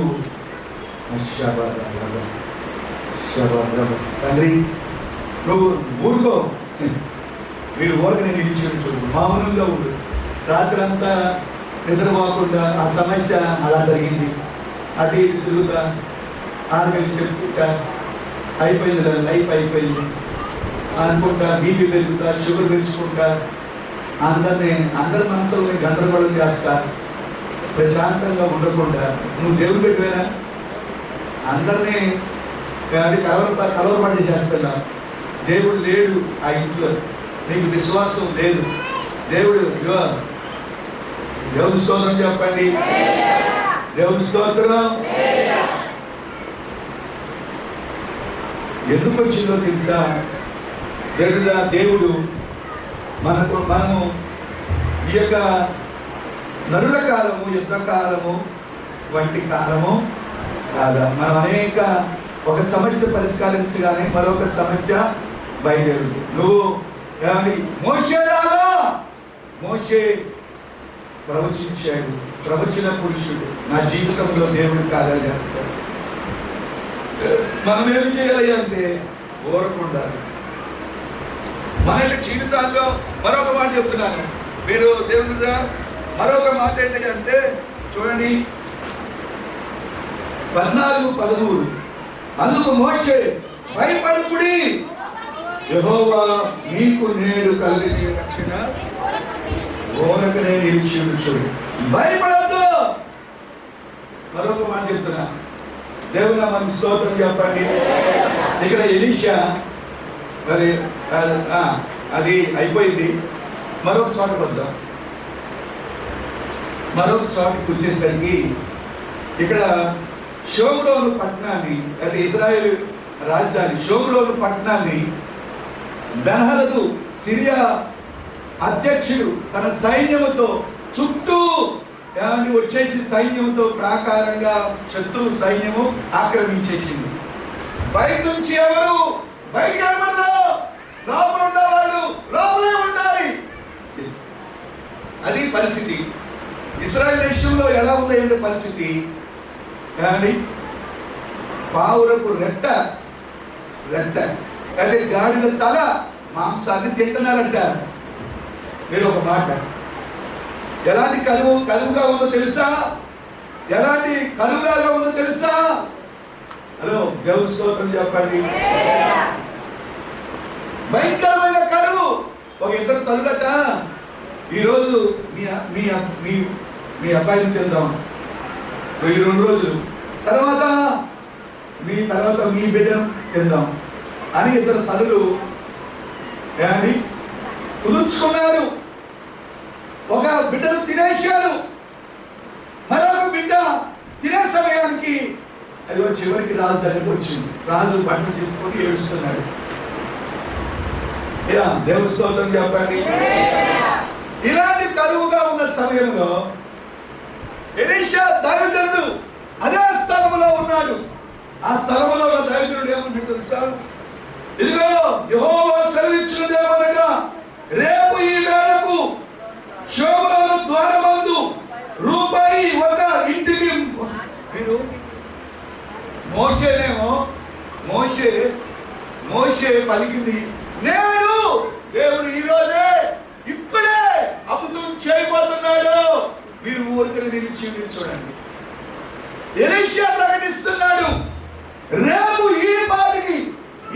తండ్రి, నువ్వు ఊరుకో, మీరు ఊరకనే నిలిచి మౌనంగా ఉండు. రాత్రి అంతా నిద్రపోకుండా ఆ సమస్య అలా జరిగింది. అటు ఇటు తిరుగుతా, ఆకలి చెప్పుకుంటా, అయిపోయింది కదా లైఫ్ అయిపోయింది అనుకుంటా, బీపీ పెరుగుతా, షుగర్ పెంచుకుంటా, అందరి మనసుల్ని గందరగోళం చేస్తా, ప్రశాంతంగా ఉండకుండా నువ్వు దేవుడు పెట్టిపోయినా అందరినీ కలవరపాటు చేస్తున్నా. దేవుడు లేడు ఆ ఇంట్లో, నీకు విశ్వాసం లేదు. దేవుడు దేవుని స్తోత్రం చెప్పండి, దేవుని స్తోత్రం. ఎందుకు వచ్చిందో తెలుసా? దేవుడు మనము ఈ యొక్క నరుల కాలము, యుద్ధ కాలము వంటి కాలము కాదా. మనం ఒక సమస్య పరిష్కరించగానే మరొక సమస్య బయలుదేరుతుంది. నువ్వు మోషే ప్రవచించాడు, ప్రవచన పురుషుడు. నా జీవితంలో దేవుడు కార్యాలు చేస్తాడు. మనం ఏం చేయాలి అంటే ఊరకుండా. మన యొక్క జీవితాల్లో మరొక మాట చెప్తున్నాను, మీరు దేవుడు మరొక మాట ఏంటంటే చూడండి 14:13. అందుకు మోషే, భయపడకుడి, యెహోవా నీకు నేడు కలిగించే రక్షణ ఊరకనే నిలిచి ఉంచుడు. భయపడద్దు. మరొక మాట చెప్తున్నా, దేవుని మనకు స్తోత్రం చెప్పండి. ఇక్కడ ఎలీషా మరి అది అయిపోయింది. మరొక చోటకు వద్దాం. మరొక చోటకు వచ్చేసరికి ఇక్కడ షోమ్రోను పట్టణాన్ని, అది ఇజ్రాయేల్ రాజధాని షోమ్రోను పట్టణాన్ని బెన్హదదు సిరియా అధ్యక్షుడు తన సైన్యముతో చుట్టూ వచ్చేసి సైన్యంతో ప్రాకారంగా శత్రు సైన్యము ఆక్రమించేసింది. బయట నుంచి ఎవరు బయటికి వెళ్ళకూడదు, లోపల ఉన్నవాళ్ళు లోపలే ఉండాలి. అది పరిస్థితి. ఇశ్రాయేల్ దేశంలో ఎలా ఉందో పరిస్థితి కానీ పావురపు రెట్ట అంటే గాడిద తల మాంసాన్ని తింటున్నారంట. మీరు ఒక మాట, ఎలాంటి కలువుగా ఉందో తెలుసా? ఎలాంటి కలువులాగా ఉందో తెలుసా? హలో, దేవుని స్తోత్రం చెప్పండి. భయంకరమైన కలువు. ఒక ఇద్దరు తల్లులట, ఈరోజు మీ అబ్బాయిని తిందాం, 2 రోజులు తర్వాత మీ బిడ్డను తిందాం అని ఇద్దరు తల్లులు కుదుర్చుకున్నారు. ఒక బిడ్డను తినేశారు. మరొక బిడ్డ తినే సమయానికి అది చివరికి రాజు దగ్గరికి వచ్చింది. రాజు బట్టలు చెప్పుకొని ఏడుస్తున్నాడు. దేవుని స్తోత్రం చెప్పండి. ఇలాంటి కరువుగా ఉన్న సమయంలో ఎలీషా దైవజనుడు అదే స్థలంలో ఉన్నాడు. ఆ స్థలంలో ఉన్న దైవజనుడు ఏమంటాడు తెలుసా? ఇదిగో యెహోవా సెలవిచ్చినదేమనగా, రేపు ఈ వేళకు షోమ్రోను ద్వారమందు రూపాయి ఒక ఇంటికి మీరు మోషే పలికింది, నేను దేవుడు ఈరోజే ఇప్పుడే అద్భుతం చేయబోతున్నాడు. మీరు ఊరికనే నిలిచి చూడండి. ఎలీషా ప్రకటిస్తున్నాడు, రేపు ఈ పాటికి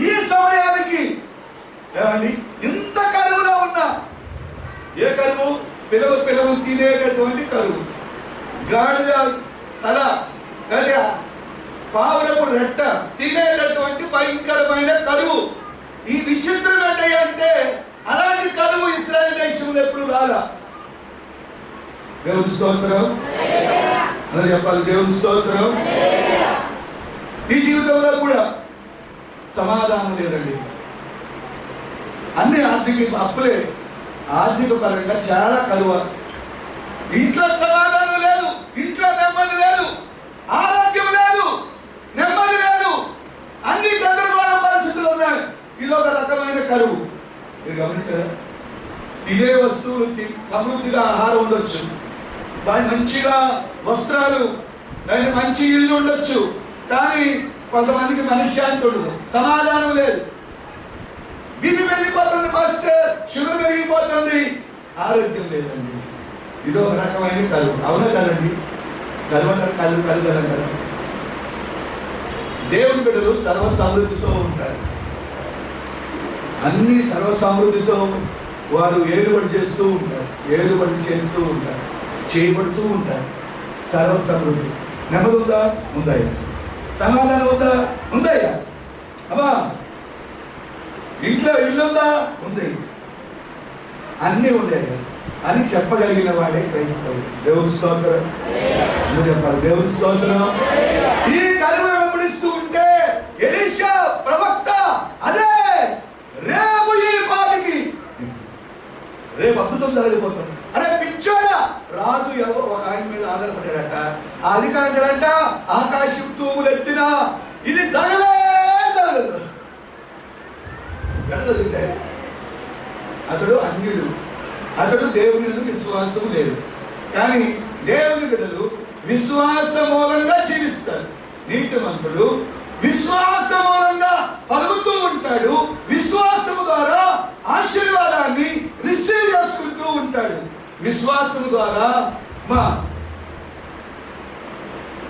ఈ సమయానికి ఇంత కరువులో ఉన్నా, ఏ కరువు? పిల్లలు తినేటటువంటి కరువు, గాడిద తల పావురపు రెట్ట తినేటటువంటి భయంకరమైన కరువు. ఈ విచిత్రం ఏంటంటే అలాంటి కరువు ఇశ్రాయేల్ దేశంలో ఎప్పుడు రాలా. దేవుని స్తోత్రం అని చెప్పాలి. దేవుని స్తోత్రం. ఈ జీవితంలో కూడా సమాధానం లేదండి. అన్ని ఆర్థిక అప్పులే, ఆర్థిక పరంగా చాలా కరువ. ఇంట్లో సమాధానం లేదు, ఇంట్లో నెమ్మది లేదు, ఆరోగ్యం లేదు, నెమ్మది లేదు, అన్ని గందరగోళ పరిస్థితులు ఉన్నాయి. ఇది ఒక రకమైన కరువు. మీరు గమనించారా? ఇదే వస్తువులు సమృద్ధిగా ఆహారం ఉండొచ్చు, మంచిగా వస్త్రాలు, మంచి ఇల్లు ఉండొచ్చు, కానీ కొంతమందికి మనశ్శాంతి ఉండదు, సమాధానం లేదు. బీపీ పెరిగిపోతుంది, మాస్టర్ షుగర్ పెరిగిపోతుంది, ఆరోగ్యం లేదండి. ఇదో ఒక రకమైన కరువు. అవునా కదండి? కరువు అంటారు, కరువు కదంటారు. దేవుని బిడ్డలు సర్వ సమృద్ధితో ఉంటారు. అన్ని సర్వ సమృద్ధితో వారు ఏలుబడి చేస్తూ ఉంటారు, చేయబడుతూ ఉంటారు. సర్వ సమృద్ధి. నెమ్మది ఉందా? ఉందయ్యా. సమాధానం ఉందా? ఉందయ్యా. అమ్మా ఇంట్లో ఇల్లు ఉందా? ఉంది. అన్నీ ఉన్నాయా అని చెప్పగలిగిన వాడే క్రైస్తవుడు. దేవుని స్తోత్రం. నువ్వు చెప్పాలి, దేవుని స్తోత్రం. ఈ కరువు వెంబడిస్తూ ఉంటే ఎలీషా ప్రవక్త అదే రేపు ఈ పాటికి రేపు అద్భుతం జరిగిపోతుంది. అరే పిచ్చోడా, రాజు ఎవరో ఒక ఆయన మీద ఆధారపడ్డాడట. ఆ అధికారంట ఆకాశం తూములు ఎత్తినా ఇది జరగదు. జరిగితే అతడు అన్యుడు, అతడు దేవుని మీద విశ్వాసం లేదు. కానీ దేవుని బిడ్డలు విశ్వాస మూలంగా జీవిస్తారు. నీతిమంతుడు విశ్వాస మూలంగా పలుకుతూ ఉంటాడు. విశ్వాసము ద్వారా ఆశీర్వాదాన్ని రిసీవ్ చేసుకుంటూ ఉంటాడు. విశ్వాసము ద్వారా మా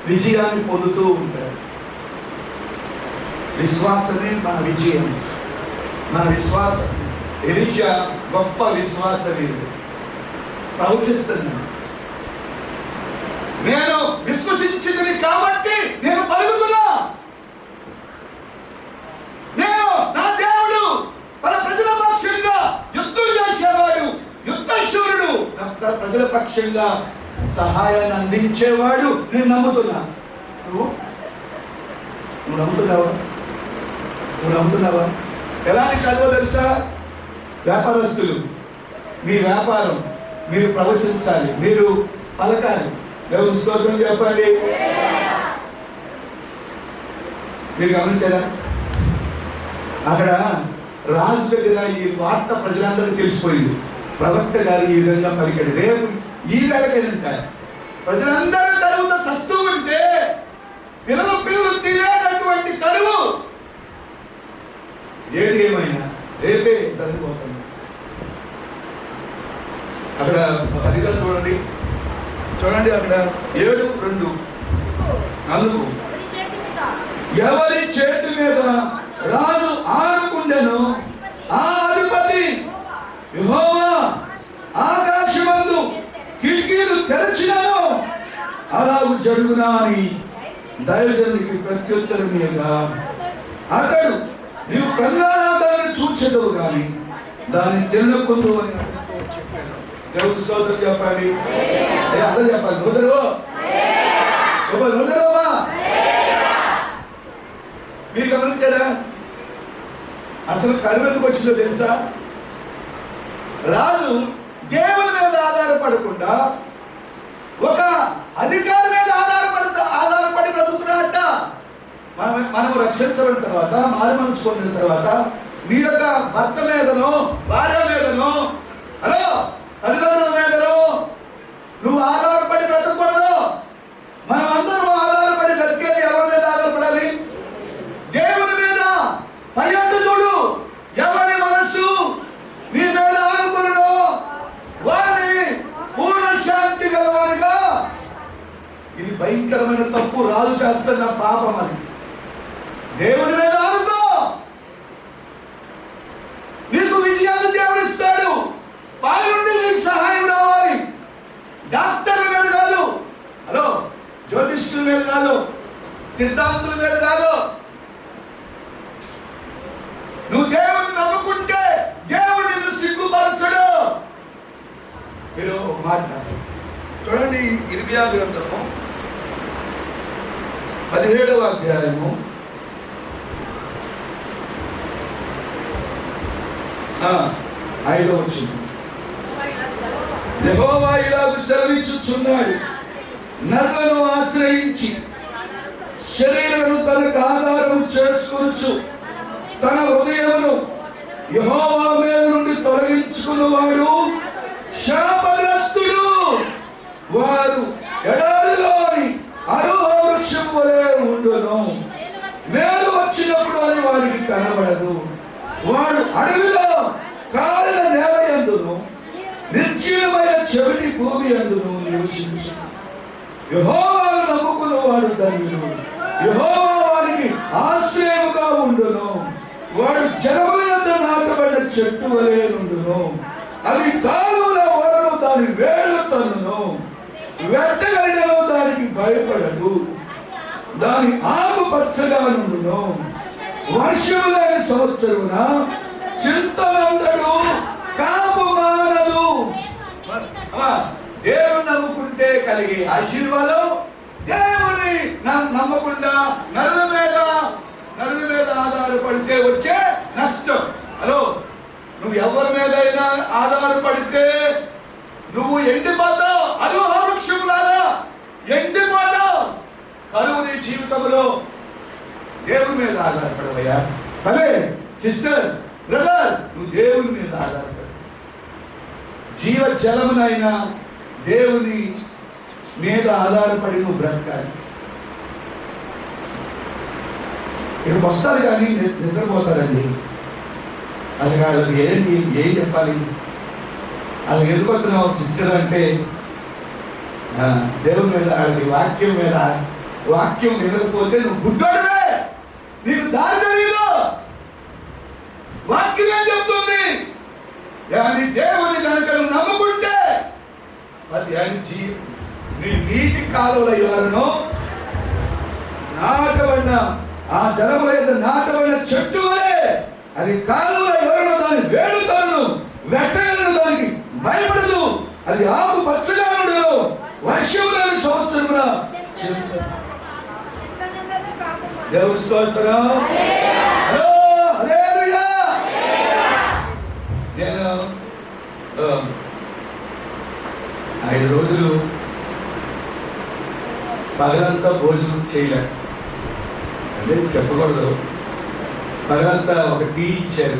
విజయాన్ని పొందుతూ ఉంటాడు. విశ్వాసమే మన విజయం, మన విశ్వాసం. ఎలీషా గొప్ప విశ్వాసవీరుడు. ప్రవచిస్తున్నాడు, నేను విశ్వసించింది కాబట్టి నేను పలుకుతున్నా. నేను నా దేవుడు తన ప్రజల పక్షంగా యుద్ధం చేసేవాడు, యుద్ధశూరుడు, ప్రజల పక్షంగా సహాయాన్ని అందించేవాడు. నేను నమ్ముతున్నా. నువ్వు నమ్ముతున్నావా? ఎలాంటి కలువ తెలుసా? వ్యాపారస్తులు, మీ వ్యాపారం మీరు ప్రవచించాలి, మీరు పలకాలి. దేవుని స్తోత్రం చెప్పండి. మీరు గమనించారా? అక్కడ రాజు దగ్గర ఈ వార్త ప్రజలందరికీ తెలిసిపోయింది. ప్రవక్త గారు ఈ విధంగా పలికాడు. రేపు ఈ వేళకేనంట ప్రజలందరూ కరువుతో చస్తూ ఉంటే పిల్లలు తినేటటువంటి కరువు ఏది ఏమైనా రేపే జరిగిపోతుంది. అక్కడ అధికారులు చూడండి అక్కడ 7:2 అందుకు ఎవరి చేతి మీద రాజు ఆనుకుండెను ఆ అధిపతి యెహోవా ఆకాశమందు కిటికీలు తెరచినను అలాగు జరుగునా అని దైవజనునికి ప్రత్యుత్తరమేగా అతడు నీవు కన్నారా దాన్ని చూచెదవు కానీ దాన్ని తినకుందు అని చెప్పాను. దేవుని స్తోత్రం చెప్పండి. అదే చెప్పాలి. నుదరువా మీరు గమనించారా? అసలు కరువు ఎందుకు వచ్చిందో తెలుసా? రాజు దేవుని మీద ఆధారపడకుండా ఒక అధికారి మీద ఆధారపడి బ్రతుకుతున్నాడట. మనము రక్షించబడిన తర్వాత, మారు మనసు పొందిన తర్వాత నీ యొక్క భర్త మీదనో భార్య మీదనో తల్లిదండ్రుల మీదనో నువ్వు ఆధారపడి బ్రతకూడదు. మనమందరం ఆధారపడి బ్రతికేది ఎవరి మీద ఆధారపడాలి? దేవుని మీద. పైకి చూడు, ఎవరి మనస్సు నీ మీద ఆనుకున్నాడో వారిని పూర్ణ శాంతి గలవారిగా. ఇది భయంకరమైన తప్పు, రాజు చేస్తున్న పాపం. అది దేవుని మీద ఆనుకో, నీకు విజయాన్ని దేవుడు ఇస్తాడు. పై నుండి నీకు సహాయం రావాలి. డాక్టర్ల మీద కాదు, జ్యోతిష్కుల మీద కాదు, సిద్ధాంతుల మీద కాదు. నువ్వు దేవుడిని నమ్ముకుంటే దేవుడు నిన్ను సిగ్గుపరచడు. మీరు ఒక మాట చూడండి, ఇర్మియా గ్రంథము 17వ అధ్యాయము 5వ వచనం. యెహోవా ఇలాగు సెలవిచ్చుచున్నాడు, నరులను ఆశ్రయించి శరీరము తనకు ఆధారము చేసుకొనుచు తన హృదయమును యెహోవా మీద నుండి తొలగించుకున్నవాడు శాపగ్రస్తుడు. వారు ఎడారిలోని అరోహ వృక్షం వలె ఉండును. మేలు వచ్చినప్పుడు అది వారికి కనబడదు. వాడు అడవిలో కాలిన నేల యందును నిర్జీవమైన చెవిటి భూమి యందును నివసించు. యెహోవాను నమ్ముకున్న వాడు ధన్యుడు. యెహోవా వారికి ఆశ్రయముగా ఉండును. వాడు జలముల యొద్ద నాటబడిన చెట్టు వలె నుండును. అది కాలువల వరను దాని వేళ్ళు తన్నును. వెట్టగలిగను దానికి భయపడదు. దాని ఆకు పచ్చగా నుండును. వర్షము లేని సంవత్సరమున చింతనందడు కాపు మానదు. దేవుని నమ్ముకుంటే కలిగే ఆశీర్వాదం, దేవుని నమ్మకుండా నరుల మీద ఆధారపడితే వచ్చే నష్టం. హలో, నువ్వు ఎవరి మీదైనా ఆధారపడితే నువ్వు ఎండిపోతావు. అలోహ వృక్షములారా ఎండిపోతావు. కరువు నీ జీవితంలో. దేవుని మీద ఆధారపడవయ్యా. భలే సిస్టర్, బ్రదర్, నువ్వు దేవుని మీద ఆధారపడు. జీవ జలమునైనా దేవుని మీద ఆధారపడి నువ్వు బ్రతకాలి. ఇక్కడికి వస్తారు కానీ నిద్రపోతారండి. అది వాళ్ళకి ఏం చెప్పాలి? అది ఎందుకు వస్తున్నావు సిస్టర్ అంటే, దేవుని మీద, వాళ్ళకి వాక్యం వినకపోతే నువ్వు గుడ్డోడివే, నీకు దారి తెలియదు. వాక్యం ఏం చెప్తుంది? దాని దేవుని కనుక నువ్వు నమ్ముకుంటే అది నీ నీటి కాలువల ఎవరనో నాటబడిన ఆ జలముల యొక్క నాటబడిన చెట్టు వలె అది కాలువల ఎవరనో దాని వేడుతాను. వెట్టగలను దానికి భయపడదు. అది ఆకు పచ్చగా ఉండదు. వర్షము లేని సంవత్సరమున దేవుని స్తోత్రం. హల్లెలూయా. నేను 5 రోజులు పగలంతా భోజనం చేయలే. అంటే చెప్పకూడదు. పగలంతా ఒక టీ ఇచ్చారు,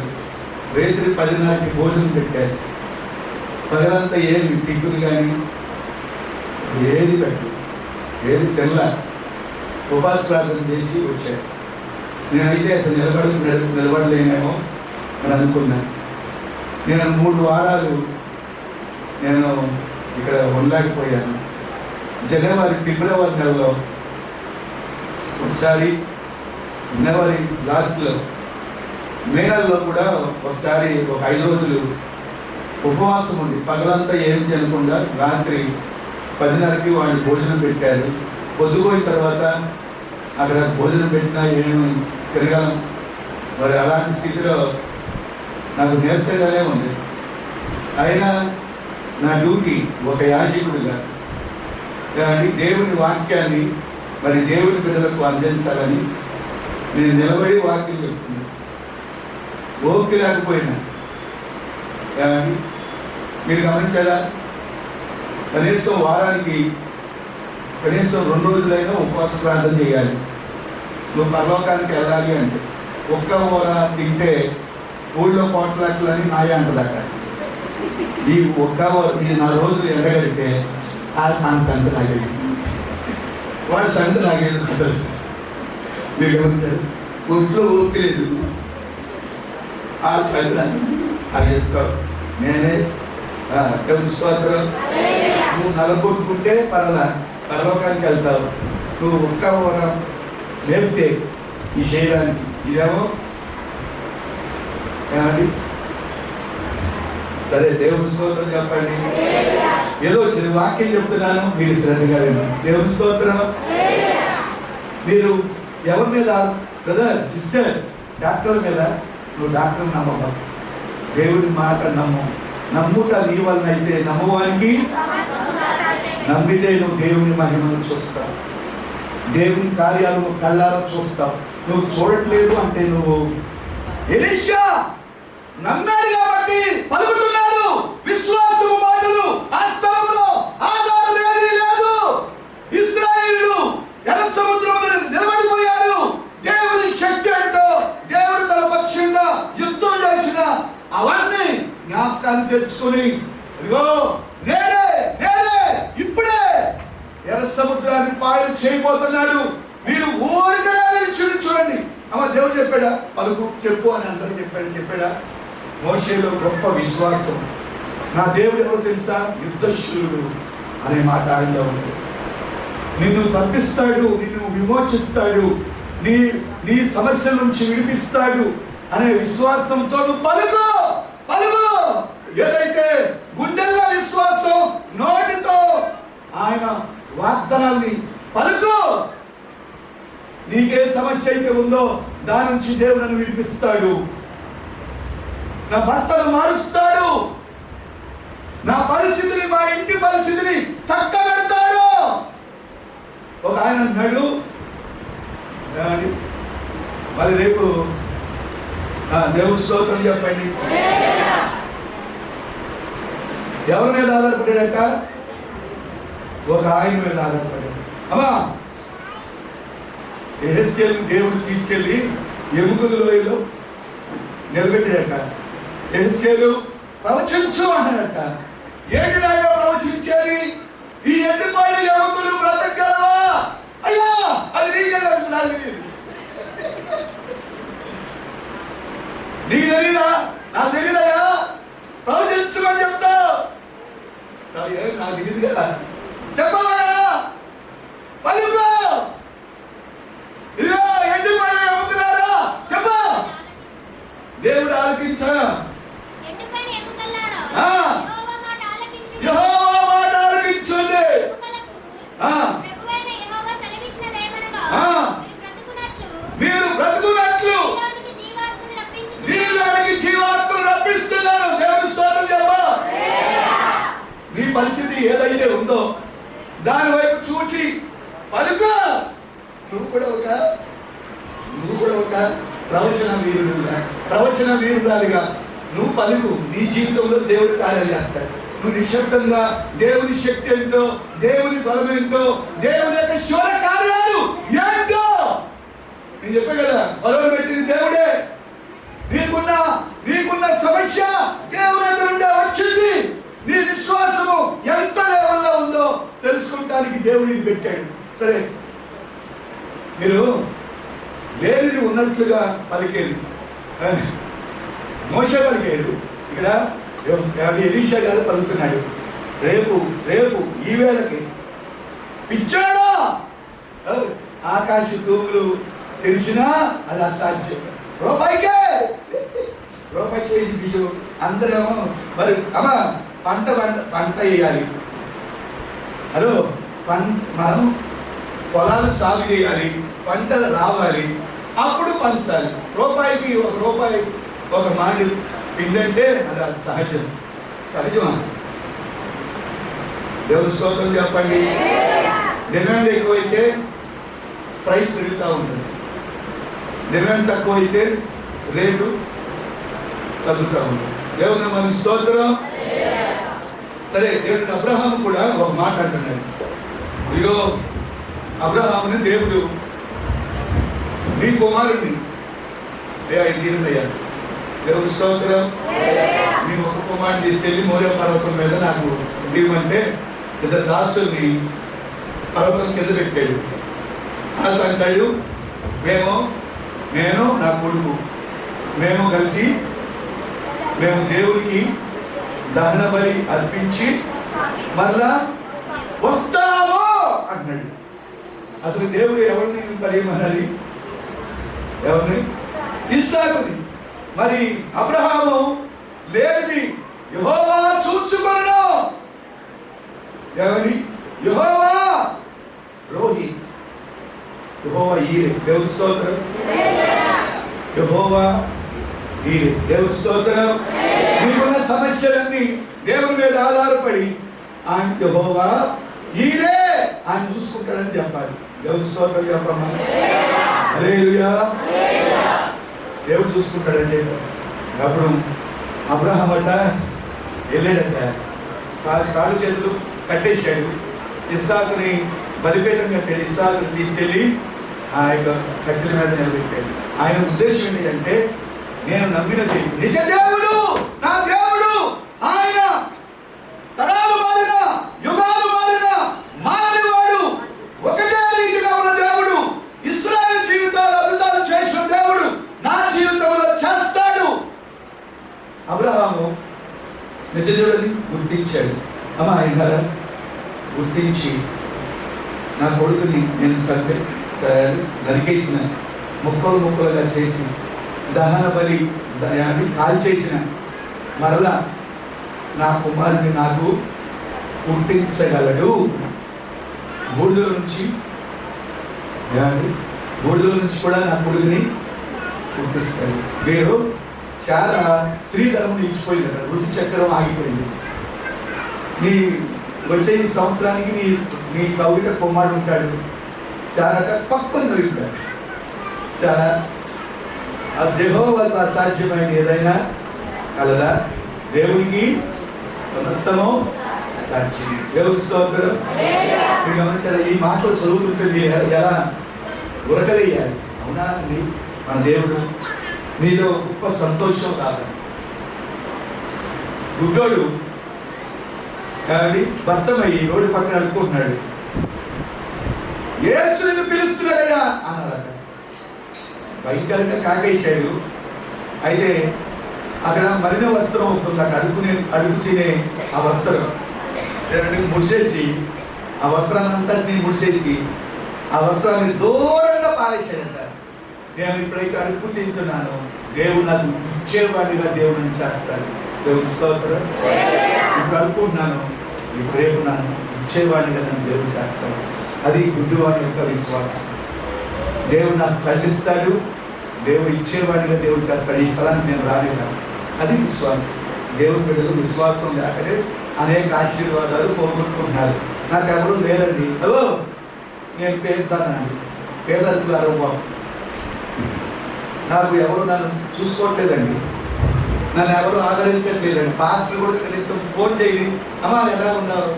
రాత్రి 10:30కి భోజనం పెట్టారు. పగలంతా ఏది టిఫిన్ కానీ ఏది పెట్టు, ఏది తినలా. ఉపవాస ప్రార్థన చేసి వచ్చాను. నేనైతే అసలు నిలబడలేనేమో అని అనుకున్నాను. నేను 3 వారాలు నేను ఇక్కడ ఉండలేకపోయాను. ఫిబ్రవరి నెలలో ఒకసారి, జనవరి లాస్ట్లో, మే నెలలో కూడా ఒకసారి ఒక 5 రోజులు ఉపవాసం ఉంది. పగలంతా ఏం తినకుండా రాత్రి 10:30కి వాళ్ళు భోజనం పెట్టారు. పొద్దుపోయిన తర్వాత అక్కడ భోజనం పెట్టినా ఏమి తిరగలం. మరి అలాంటి స్థితిలో నాకు నీరసంగానే ఉంది. అయినా నా డ్యూటీ ఒక యాజకుడిగా కానీ దేవుని వాక్యాన్ని మరి దేవుని బిడ్డలకు అందించాలని నేను నిలబడి వాక్యం చెప్తున్నాను. ఓపిక లేకపోయినా కానీ మీరు గమనించారా, కనీసం వారానికి కనీసం 2 రోజులైనా ఉపవాస ప్రార్థన చేయాలి. నువ్వు పరలోకానికి వెళ్ళాలి అంటే. ఒక్క ఊర తింటే ఊళ్ళో కోట్లని నాయ అంటదట. ఈ 4 రోజులు ఎండగడితే ఆ సంత లాగేది, వాడు సంత లాగేది అంటారు. మీరు గమనించారు, ఒంట్లో ఓపిలేదు, ఆ సంత అది చెప్తావు. నేనే స్తోత్రం. నువ్వు నలగొట్టుకుంటే పరలోకానికి వెళ్తావు. నువ్వు ఒక్క ఊర లేపితే ఈ శరీరానికి ఇదేమో ఏమండి. సరే, దేవుని స్తోత్రం చెప్పండి. ఏదో చిన్న వాక్యం చెప్తున్నాను, మీరు శ్రద్ధగా వినండి. దేవుని స్తోత్రం. మీరు ఎవరి మీద, బ్రదర్ సిస్టర్, డాక్టర్ మీద నువ్వు డాక్టర్ నమ్మక, దేవుని మాట నమ్ముట నీ వలన అయితే నమ్మవానికి. నమ్మితే నువ్వు దేవుని మహిమను చూస్తావు, దేవుని కార్యాలు కళ్ళారా చూస్తావు. నువ్వు చూడట్లేదు అంటే నువ్వు ఎలీషా నమ్మాడు కాబట్టి పలుకుతున్నాడు. విశ్వాసము మాటలు ఆ స్థలంలో ఆధారం ఏదీ లేదు. ఇశ్రాయేలీయులు ఎర్ర సముద్రం మీద నిలబడిపోయారు. దేవుని శక్తి అంటూ దేవుడు తన పక్షంగా యుద్ధం చేసిన అవన్నీ జ్ఞాపకాన్ని తెచ్చుకొని, ఇదిగో నేనే ఇప్పుడే ఎర్ర సముద్రాన్ని పాయలు చేయబోతున్నాడు. మీరు ఊరికగా చూడండి. అమ్మ దేవుడు చెప్పాడా? పలుకు చెప్పు అని అందరూ చెప్పాడా? మోషేలో గొప్ప విశ్వాసం. నా దేవుడు ఎవరో తెలుసా? యుద్ధశూరుడు అనే మాట ఆయనలో ఉంది. నిన్ను తప్పిస్తాడు, నిన్ను విమోచిస్తాడు, నీ నీ సమస్యల నుంచి విడిపిస్తాడు అనే విశ్వాసంతో నువ్వు పలుకు పలుకు. ఏదైతే గుండెల్లో విశ్వాసం, నోటితో ఆయన వాగ్దానాల్ని పలుకు. నీకే సమస్య అయితే ఉందో దాని నుంచి దేవుడు నన్ను విడిపిస్తాడు, నా భర్తను మారుస్తాడు, నా పరిస్థితిని, మా ఇంటి పరిస్థితిని చక్కబెడతాడు. ఒక ఆయన అన్నాడు, మరి రేపు దేవుడి స్తోత్రం చెప్పండి. ఎవరి మీద ఆధారపడాడట? ఒక ఆయన మీద ఆధారపడాడు. అమ్మా, యెహెజ్కేలుని దేవుడు తీసుకెళ్ళి ఎముకల లోయలో నిలబెట్టాడట. యెహెజ్కేలు ప్రవచించు అన్నాడట. ఏంటిలాగా ప్రవచించాలి? ఈ ఎండిపోయిన ఎముకలు బ్రతకగలవా? అయ్యా, అది నీకే తెలుసు, నీకు తెలీదా? నాకు తెలీదయ్యా, ప్రవచించమని చెప్తా. నాకు తెలీదు కదా, చెప్పవయ్యా, పలుకు. ఇదిగో ఎండిపోయిన ఎముకలారా చెప్ప. దేవుడు ఆలకించా. యెహోవా మాట ఆలకించండి. మీరు బ్రతుకున్నట్లు నీలోనికి జీవాత్మను రప్పిస్తున్నాను. దేవుని స్తోత్రం చెప్ప. నీ పరిస్థితి ఏదైతే ఉందో దాని వైపు చూచి పలుకు. నువ్వు కూడా ఒక ప్రవచన వీరురాలిగా నువ్వు పలుకు. నీ జీవితంలో దేవుడు కార్యాలు చేస్తాడు. నువ్వు నిశ్శబ్దంగా దేవుని శక్తి ఏంటో, దేవుని బలం ఏంటో, దేవుని యొక్క శూర కార్యాలు ఏంటో నేను చెప్పే కదా. బలం పెట్టింది దేవుడే. నీకున్న సమస్య దేవుని దగ్గర నుండే వచ్చింది. నీ విశ్వాసము ఎంత లెవెల్లో ఉందో తెలుసుకుంటానికి దేవుడిని పెట్టాడు. సరే, మీరు లేనిది ఉన్నట్లుగా పలికేది మోషే పలికేది. ఇక్కడ ఎలీషా గారు పలుకుతున్నాడు. రేపు ఈ వేళకి పిచ్చాడా ఆకాశ తూములు తెలిసినా అది అసాధ్యం. రూపాయికే బియ్యం అందరేమో మరి అమ్మా పంట వేయాలి. హలో, మనం పొలాలు సాగు చేయాలి, పంటలు రావాలి, అప్పుడు పంచాలి. రూపాయికి ఒక మాడి పిండి అంటే అది సహజమా? దేవుని స్తోత్రం చెప్పండి. డిమాండ్ ఎక్కువైతే ప్రైస్ పెరుగుతూ ఉంటుంది, డిమాండ్ తక్కువ అయితే రేటు తగ్గుతూ ఉంటుంది. దేవుని మన స్తోత్రం. సరే, దేవుని అబ్రహాము కూడా ఒక మాట అంటున్నాడు. ఇదిగో అబ్రహాముని దేవుడు నీ కుమారుడిని అయ్యా, దేవుని స్తోత్రం, నీ ఒక కుమారుని తీసుకెళ్ళి మోరియా పర్వతం మీద నాకు ఇవ్వమంటే ఇద్దరు దాసుల్ని పర్వతం కింద పెట్టాడు. వాళ్ళతో అంటాడు, నేను నా కొడుకు మేము కలిసి దేవునికి దహన బలి అర్పించి మరలా వస్తాము అంటున్నాడు. అసలు దేవుడు ఎవరిని బలిమన్నది? ఎవరిని? ఇస్సాకుని. మరి అబ్రహాము లేనిది యెహోవా చూచుకొనును. ఎవరిని? యెహోవా రోహి, యెహోవా ఈరే. దేవుని స్తోత్రం. యెహోవా ఈరే. దేవుని స్తోత్రం. నీకున్న సమస్యలన్నీ దేవుని మీద ఆధారపడి ఆయన యెహోవా ఈరే, ఆయన చూసుకుంటాడని చెప్పాలి. దేవుని స్తోత్రం చెప్పమ్మా. హల్లెలూయా. దేవుడు చూసుకుంటాడండి. అప్పుడు అబ్రహాం అట వెళ్ళాడట, కాలు చేతులు కట్టేశాడు. ఇస్సాకుని బలిపీఠం కట్టాడు. ఇస్సాకుని తీసుకెళ్ళి ఆ యొక్క కట్టెల మీద నిలబెట్టాడు. ఆయన ఉద్దేశం ఏంటి అంటే, నేను నమ్మిన దేవుడు నిజ దేవుడు, నా దేవుడు ఆయన తరాలు మారిన యుగాలు మారిన మారినవాడు, ఒకటే రీతిగా ఉన్న దేవుడు, ఇశ్రాయేలు జీవితాలు అద్భుతాలు చేసిన దేవుడు నా జీవితంలో చేస్తాడు. నిజదేవుడని గుర్తించాడు. అమ్మా అయినారా గుర్తించి నా కొడుకుని నేను నరికేసిన ముక్కలుగా చేసి దహన బలి కాల్చేసిన మరలా నా కుమారుని నాకు పుట్టించగలడు. బూడిదల నుంచి కూడా నా కొడుకుని పుట్టిస్తాడు. వీరు చాలా స్త్రీధనం నిలిచిపోయింది కదా, రుచి చక్రం ఆగిపోయింది. నీ వచ్చే ఈ సంవత్సరానికి నీ కవిట కుమారుడు ఉంటాడు. చాలా పక్కన ఉంటాడు. చాలా యెహోవాకు అసాధ్యమైన ఏదైనా కలదా? దేవునికి సమస్తము సాధ్యం. దేవుని స్తోత్రం. మీరు గమనించారా? ఈ మాటలు చదువుతుంటుంది ఎలా ఉరకలేయాలి. అవునా? మన దేవుడు నీలో గొప్ప సంతోషం కాదు. గుడ్డోడు కాబట్టి భర్తమయ్యి రోడ్డు పక్కన అనుకుంటున్నాడు. యేసుని పిలుస్తున్నాడయ్యా అన్నాడు. భయంకరంగా కాకేశాడు. అయితే అక్కడ మరిన వస్త్రం ఉంటుంది, అక్కడ అడుగు తినే ఆ వస్త్రం ముడిసేసి ఆ వస్త్రాన్ని అంతటినీ ముడిసేసి ఆ వస్త్రాన్ని దూరంగా పారేశాడంట. నేను ఇప్పుడైతే అడుగు తింటున్నాను, దేవుడు నాకు ఇచ్చేవాడిగా దేవుడిని చేస్తాడు. దేవుడు స్తోత్రం. ఇప్పుడు అనుకుంటున్నాను, ఇప్పుడు రేపు నన్ను ఇచ్చేవాడిగా నన్ను దేవుడు చేస్తాడు. అది గుడ్డివాడి యొక్క విశ్వాసం. దేవుడు నాకు కల్లిస్తాడు, దేవుడు ఇచ్చేవాడిగా దేవుడు చేస్తాడు. ఈ స్థలానికి నేను రాలేదా? అది విశ్వాసం. దేవుడి బిడ్డలు విశ్వాసం లేకనే అనేక ఆశీర్వాదాలు పోగొట్టుకుంటున్నారు. నాకు ఎవరు లేరండి, హలో నేను పేరుతానండి, పేదలకు అరువు, నాకు ఎవరు నన్ను చూసుకోవట్లేదండి, నన్ను ఎవరు ఆదరించట్లేదండి. పాస్టర్ కూడా కనీసం ఫోన్ చేయండి, అమ్మా ఎలా ఉన్నావు,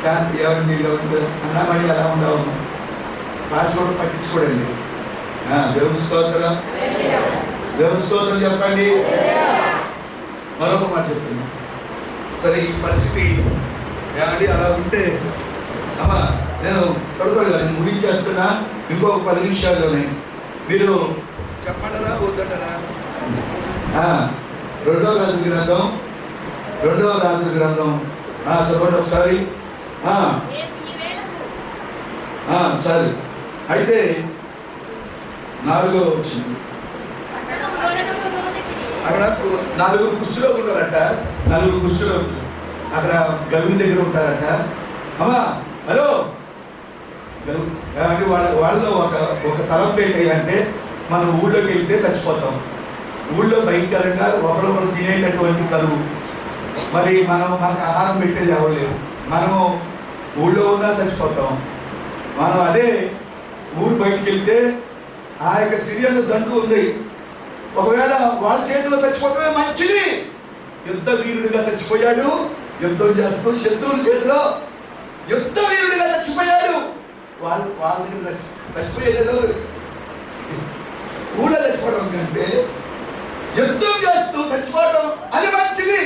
శాంతి ఎవరిని అన్నామని ఎలా ఉండవు, పాస్టర్ కూడా పట్టించుకోడండి. దేవుని స్తోత్రం, దేవుని స్తోత్రం చెప్పండి. మరొక మాట చెప్తున్నా. సరే ఈ పరిస్థితి ఏమండి అలా ఉంటే, అమ్మా నేను త్వరగా నేను ముగించేస్తున్నా, ఇంకొక 10 నిమిషాల్లోనే. మీరు చెప్పంటారా వద్దంటారా? 2వ రాజుల గ్రంథం చదవండి ఒకసారి. సరే అయితే 4వ వచ్చింది. అక్కడ 4 కుష్ఠరోగులు ఉన్నారట. 4 కుష్ఠరోగులు అక్కడ గవిని దగ్గర ఉంటారట. అమ్మా హలో, వాళ్ళలో ఒక తలంపు ఏంటంటే, మనం ఊళ్ళోకి వెళ్తే చచ్చిపోతాం. ఊళ్ళో భయంకరంగా ఒకరు తినేటటువంటి కరువు. మరి మనకు ఆహారం పెట్టేది ఎవరు లేరు. మనము ఊళ్ళో ఉన్నా చచ్చిపోతాం. మనం అదే ఊరు బయటికి వెళ్తే ఆ యొక్క సిరియల్ దండు ఉంది. ఒకవేళ వాళ్ళ చేతిలో చచ్చిపోవటమే మంచిది. యుద్ధ వీరుడిగా చచ్చిపోయాడు, యుద్ధం చేస్తూ శత్రువుల చేతిలో యుద్ధ వీరుడిగా చచ్చిపోయాడు. వాళ్ళ దగ్గర చచ్చిపోయేది ఊళ్ళో చచ్చిపోవడం కంటే యుద్ధం చేస్తూ చచ్చిపోవడం అది మంచిది.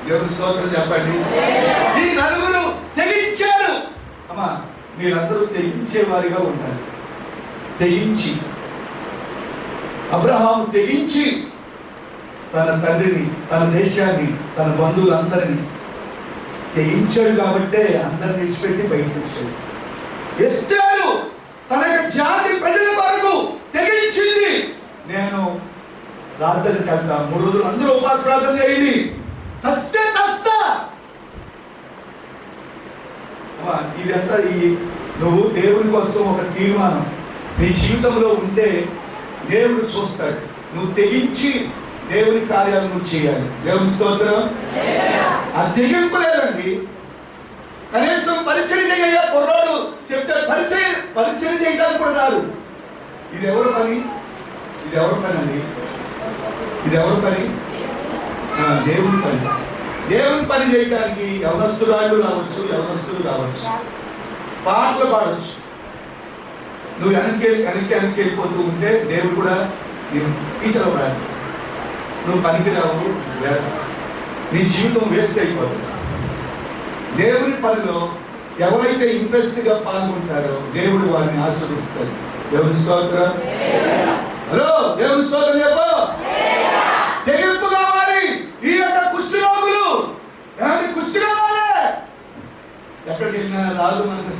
దేవుని స్తోత్రం చెప్పండి. ఈ 4 తెగించారు. అమ్మా మీరందరూ తెగించే వారిగా ఉండాలి. తెగించి అబ్రహాము తెగించి తన తండ్రిని, తన దేశాన్ని, తన బంధువులందరినీ తెగించాడు. కాబట్టే అందరిని విడిచిపెట్టి బయటకు వచ్చాడు. ఎస్తేరు తన యొక్క జాతి ప్రజల వరకు తెగించింది. నేను ప్రార్థనకి వెళ్తా, 3 రోజులు అందరూ ఉపవాస ప్రార్థన చేయండి, చస్తే చస్తా. ఇదంతా నువ్వు దేవుని కోసం ఒక తీర్మానం నీ జీవితంలో ఉంటే దేవుడు చూస్తాడు. నువ్వు తెగించి దేవుని కార్యాలు నువ్వు చేయాలి. దేవుని స్తోత్రం. ఆ తెగింపు లేదండి. కనీసం పరిచయం చేయ కుర్రాడు చెప్తే పరిచయం చేయడానికి కూడా రాదు. ఇది ఎవరి పని? ఇది ఎవరి పని అండి? ఇది ఎవరి పని? దేవుని పని. దేవుని పని చేయడానికి యవనస్తురాళ్ళు రావచ్చు, యవనస్తులు రావచ్చు, పాటలు పాడవచ్చు. నువ్వు వెనక్కి వెళ్ళిపోతూ ఉంటే దేవుడు కూడా నేను తీసేవాడు. నువ్వు పనికి రావు, నీ జీవితం వేస్ట్ అయిపోతుంది. దేవుని పనిలో ఎవరైతే ఇంట్రెస్ట్గా పాల్గొంటారో దేవుడు వారిని ఆశీర్వదిస్తాడు. దేవుని స్తోత్రం. హలో, దేవుని స్తోత్రం చెప్పు.